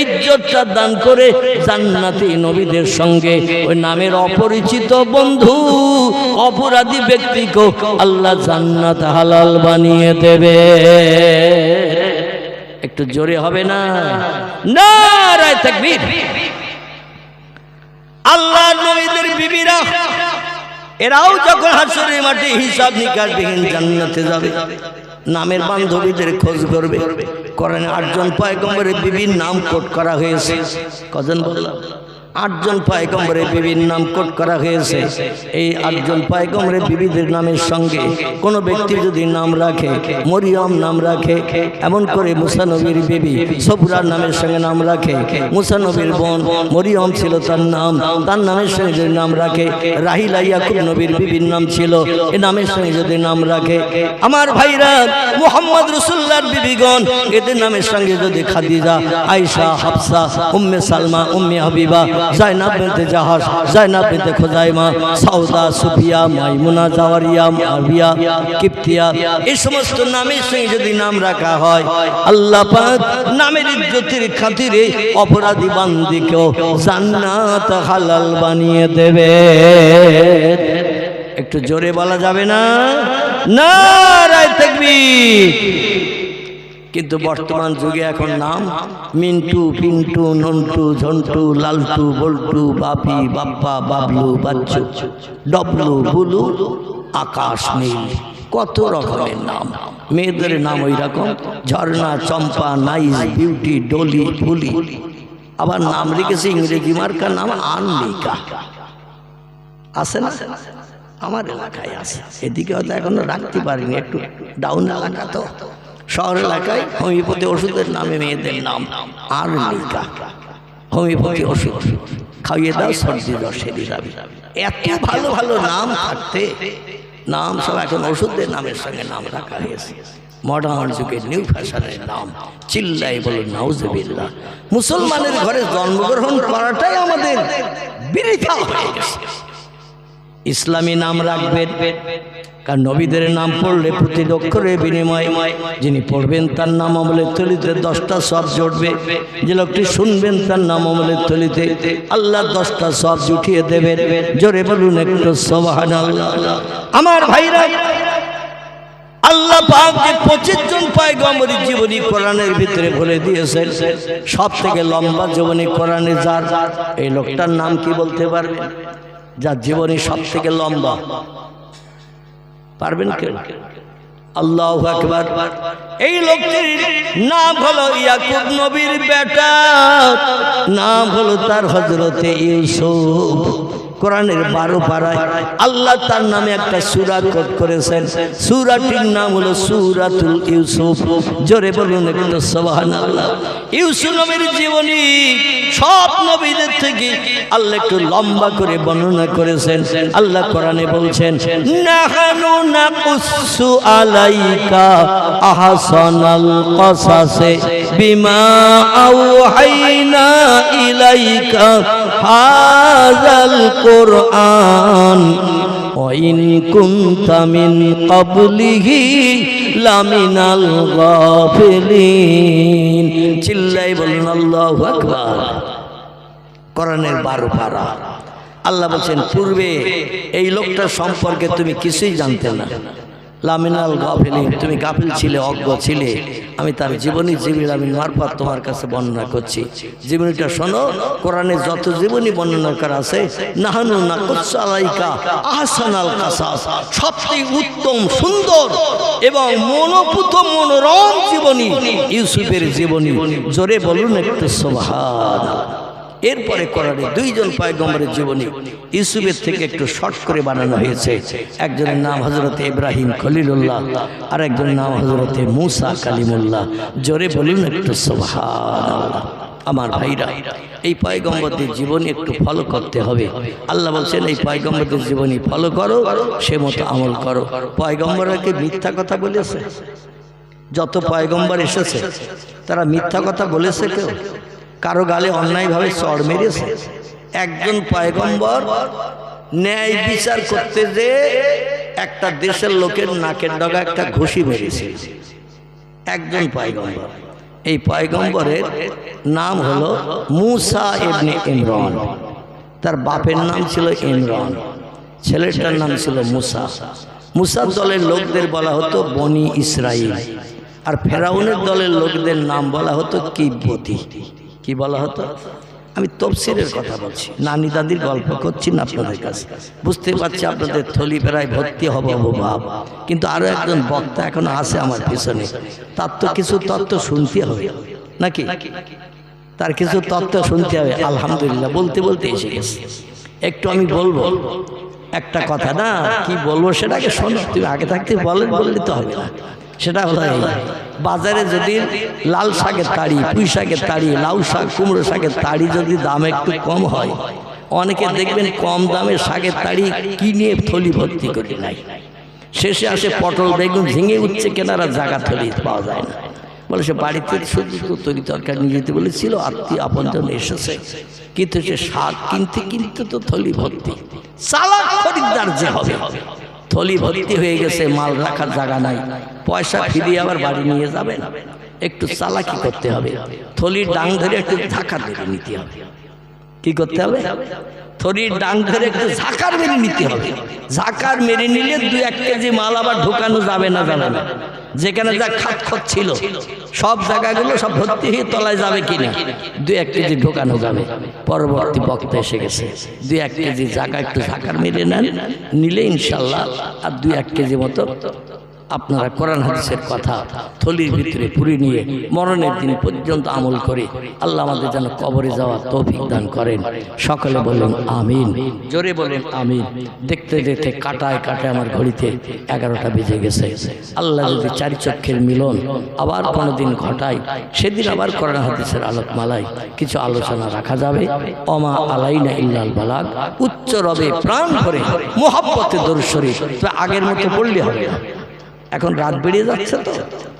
ইজ্জতটা দান করে জান্নাতি নবীদের সঙ্গে ওই নামের অপরিচিত বন্ধু অপরাধী ব্যক্তিকে আল্লাহ জান্নাত হালাল বানিয়ে দেবে। একটু জোরে হবে না? নারায়ে তাকবীর। আল্লাহ নবীদের বিবিরা এরাও যখন হাসরের মাঠে হিসাব নিকাশ বিহীন জান্নাতে যাবে, নামের বান্ধবীদের খোঁজ করবে। কোরআনে 8 জন পয়গম্বরের বিবির নাম কোট করা হয়েছে। কজন বললাম? 8 জন পয়গম্বরের বিবির নাম কোট করা হয়েছে। এই 8 জন পয়গম্বরের বিবিদের নামের সঙ্গে কোন ব্যক্তি যদি নাম রাখে, মরিয়ম নাম রাখে, এমন করে মুসা নবীর বিবি সফুরার নামের সঙ্গে নাম রাখে, মুসা নবীর বোন মরিয়ম ছিল তার নাম, তার নামের সঙ্গে যদি নাম রাখে, রাহিলা ইয়াকুব নবীর বিবির নাম ছিল, এই নামের সঙ্গে যদি নাম রাখে, আমার ভাইরা মুহাম্মদ রাসূলুল্লাহর বিবিগণ এদের নামের সঙ্গে যদি খাদিজা, আয়েশা, হাফসা, উম্মে সালমা, উম্মে হাবিবা, জায়নাব বিনতে জাহাশ, জায়নাব বিনতে খুজাইমা, সাউদা, সুফিয়া, মাইমুনা, জাওয়ারিয়া, মাবিয়া, কিপ্তিয়া, এই সমস্ত নামের সঙ্গে যদি নাম রাখা হয়, আল্লাহ পাক নামের ইজ্জতের খাতিরে অপরাধী বান্দীকেও জান্নাত হালাল বানিয়ে দেবে। একটু জোরে বলা যাবে না? নারায়ে তাকবীর। কিন্তু বর্তমান যুগে এখন নাম মিন্টু, পিন্টু, নন্টু, ঝন্টু, লালটু, বল্টু, বাপি, বাপ্পা, বাবলু, বাচ্চু, ডবলু, বুলু, আকাশ, নীল, কত রকমের নাম। মেয়েদের নাম ওই রকম, ঝর্ণা, চম্পা, নাইস, বিউটি, ডলি, ফুলি। আবার নাম লিখেছে ইংরেজি মার্কার নাম আনলিকা। আছে না? আমার এলাকায় আছে, এদিকে হয়তো এখনো রাখতে পারিনি, একটু ডাউন এলাকা তো। শহর এলাকায় হোমিওপ্যাথি ওষুধের নামে মেয়েদের নাম আরনিকা। হোমিওপ্যাথি ওষুধ খাইয়ে দাও, সর্দি জ্বর সেরে যাবে। এত ভালো ভালো নাম থাকতে নাম সব এখন ওষুধের নামের সঙ্গে নাম রাখা হয়েছে। মডার্ন যুগের নিউ ফ্যাশনের নাম, চিল্লাই বলুন নাউজুবিল্লাহ। মুসলমানের ঘরে জন্মগ্রহণ করাটাই আমাদের বৃথা হয়ে গেছে। ইসলামী নাম রাখবেন, কারণ নবীদের নাম পড়লে প্রতি অক্ষরের বিনিময় যিনি পড়বেন তার নাম আমলের থলিতে 10টা সওয়াব জুটবে। যে লোকটি শুনবেন তার নাম আমলের থলিতে আল্লাহ 10টা সওয়াব জুটিয়ে দেবেন। জোরে বলুন একটু সুবহানাল্লাহ। আমার ভাইরা, আল্লাহ পাক যে 25 জন পয়গম্বরের জীবনী কোরআনের ভিতরে বলে দিয়েছেন, সব থেকে লম্বা জীবনী কোরআনে যার, এই লোকটার নাম কি বলতে পারবেন? যার জীবনী সব থেকে লম্বা, পারবেন কেন? আল্লাহু আকবার। এই লোকটির নাম হলো ইয়াকুব নবীর বেটা, নাম হলো তার হযরতে ইউসুফ। কোরআনের 12 পারায় আল্লাহ তার নামে একটা সূরা কোট করেছেন। সূরাটির নাম হলো সূরাতুল ইউসুফ। জোরে বলুন একটু সুবহানাল্লাহ। ইউসুফ নবীর জীবনী সব নবীদের থেকে আল্লাহ একটু লম্বা করে বর্ণনা করেছেন। আল্লাহ কোরআনে বলছেন, নাহানু নাকুসু আলাইকা আহসানাল কসাসে বিমা আওহাইনা ইলাইকা হাযাল কুরআন ওয়া ইন কুনতা মিন ক্বাবলিহি লামিনাল গাফিলিন। চিল্লাই বলুন আল্লাহু আকবার। কোরআনের 12 পারা। আল্লাহ বলেন, পূর্বে এই লোকটার সম্পর্কে তুমি কিছুই জানতে না, লামিনাল গাফিলিন, তুমি গাফিল ছিলে, অজ্ঞ ছিলে। আমি তার জীবনী জিবরিল আমিন মারফত তোমার কাছে বর্ণনা করছি। জীবনীটা শোনো। কোরআনে যত জীবনী বর্ণনা করা আছে, নাহানু নাকুসু আলাইকা আহসানাল কাসাস, সবচেয়ে উত্তম, সুন্দর এবং মনোপুত মনোরম জীবনী ইউসুফের জীবনী। জোরে বলুন একটু সুবহানাল্লাহ। এরপরে কোরআনে 2 জন পয়গম্বরের জীবনী ইউসুফের থেকে একটু শর্ট করে বানানো হয়েছে। একজনের নাম হযরতে ইব্রাহিম খলিলুল্লাহ, আর একজনের নাম হযরতে মুসা কালিমুল্লাহ। জোরে বলুন একটু সুবহানাল্লাহ। আমার ভাইরা, এই পয়গম্বরদের জীবনী একটু ফলো করতে হবে। আল্লাহ বলছেন, এই পয়গম্বরদের জীবনী ফলো করো, সে মতো আমল করো। পয়গম্বররা কি মিথ্যা কথা বলেছে? যত পয়গম্বর এসেছে তারা মিথ্যা কথা বলেছে? কেউ কারো গালে অন্যায়ভাবে চড় মেরেছে? একজন পয়গম্বর ন্যায় বিচার করতে যে একটা দেশের লোকের নাকের ডগা একটা ঘুষি মেরেছে, একজন পয়গম্বর। এই পয়গম্বরের নাম হলো মুসা ইবনে ইমরান। তার বাপের নাম ছিল ইমরান, ছেলেটার নাম ছিল মুসা। মুসার দলের লোকদের বলা হতো বনি ইসরাইল, আর ফেরাউনের দলের লোকদের নাম বলা হতো কিব্বতী। কি বলা হতো? আমি তফসিরের কথা বলছি, নানি দাদির গল্প করছি না আপনাদের কাছে। বুঝতে পারছি আপনাদের থলি বেড়ায় ভর্তি হবো ভাব, কিন্তু আরো একজন বক্তা এখনো আছে আমার পিছনে, তার তো কিছু তত্ত্ব শুনতে হবে নাকি, তার কিছু তত্ত্ব শুনতে হবে। আলহামদুলিল্লাহ বলতে বলতে এসে গেছে। একটু আমি বলবো একটা কথা, না কি বলবো সেটাকে শোনো, তুমি আগে থাকতে বললে তো হবে না। সেটা হলো এই, বাজারে যদি লাল শাকের তাড়ি, পুঁই শাকের তাড়ি, লাউ শাক, কুমড়ো শাকের তাড়ি যদি দাম একটু কম হয়, অনেকে দেখবেন কম দামে শাকের তাড়ি কিনে থলি ভর্তি করে নাই, শেষে আসে পটল বেগুন ঝিঙে উঠছে কেনারা জায়গা থলি পাওয়া যায় না। বলে সে বাড়িতে শুধু তরি তরকারি নিয়ে যেতে বলেছিল, আত্মীয় আপনজন এসেছে, কিন্তু সে শাক কিনতে কিনতে তো থলি ভর্তি। চালাক খরিদ্দার যে হবে, থলি ভর্তি হয়ে গেছে, মাল রাখার জায়গা নাই, পয়সা ফিরিয়ে আবার বাড়ি নিয়ে যাবে না, একটু চালাকি করতে হবে, থলির ডাং ধরে একটু ধাক্কা ধরে নিতে হবে। কি করতে হবে? থলির ডাং ধরে একটু ঝাঁকার মেরে নিতে হবে। ঝাঁকার মেরে নিলে 2-1 কেজি মাল আবার ঢোকানো যাবে না, জানে না। যেখানে যা খাত খত ছিল সব জায়গাগুলো সব ভর্তি হয়ে তলায় যাবে কিনা, 2-1 কেজি ঢোকানো যাবে। পরবর্তী বক্তা এসে গেছে, 2-1 কেজি জায়গা একটু ঝাঁকার মেরে নেন, নিলে ইনশাল্লাহ আর 2-1 কেজি মতো আপনারা কোরআন হাদিসের কথা থলির ভিতরে পুরি নিয়ে মরণের দিন পর্যন্ত আমল করে আল্লাহ আমাদের যেন কবরে যাওয়া তৌফিক দান করেন। সকলে বলেন আমিন, জোরে বলেন আমিন। দেখতে দেখতে কাটায় কাটায় আমার ঘড়িতে 11টা বেজে গেছে। আল্লাহ যদি 4 চক্ষের মিলন আবার কোনোদিন ঘটায়, সেদিন আবার কোরআন হাদিসের আলোকমালায় কিছু আলোচনা রাখা যাবে। ওমা আলাইনা ইল্লাল বালাগ, উচ্চ রবে প্রাণ ভরে মুহাব্বতে দরুদ শরীফ। তো আগের মতো পড়লে হবে না, এখন রাত বেরিয়ে যাচ্ছে, তো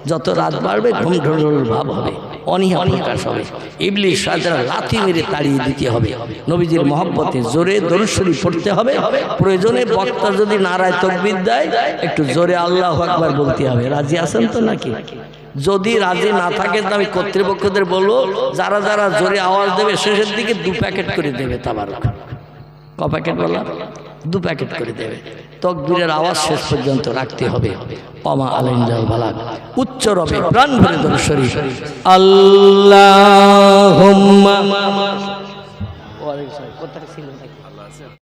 যত রাত বাড়বে ঘুম ঢোল ভাব হবে, অনীহা প্রকাশ হবে, ইবলিস শয়তান লাথি মেরে তাড়িয়ে দিতে হবে। নবীজির মহব্বতে জোরে দরুদ শরীফ পড়তে হবে। প্রয়োজনে বক্তা যদি নারায় তাকবীর দেয়, একটু জোরে আল্লাহু আকবার বলতে হবে। রাজি আছেন তো নাকি? যদি রাজি না থাকেন তো আমি কর্তৃপক্ষদের বলবো, যারা যারা জোরে আওয়াজ দেবে শেষের দিকে 2 প্যাকেট করে দেবে তাবারক। ক প্যাকেট বলা? 2 প্যাকেট করে দেবে। তাকবীরের আওয়াজ শেষ পর্যন্ত রাখতে হবে। ওমা আলাইনাল বালাগ, উচ্চ রবে প্রাণ ভরে দরুদ শরীফ। আল্লাহুম্মা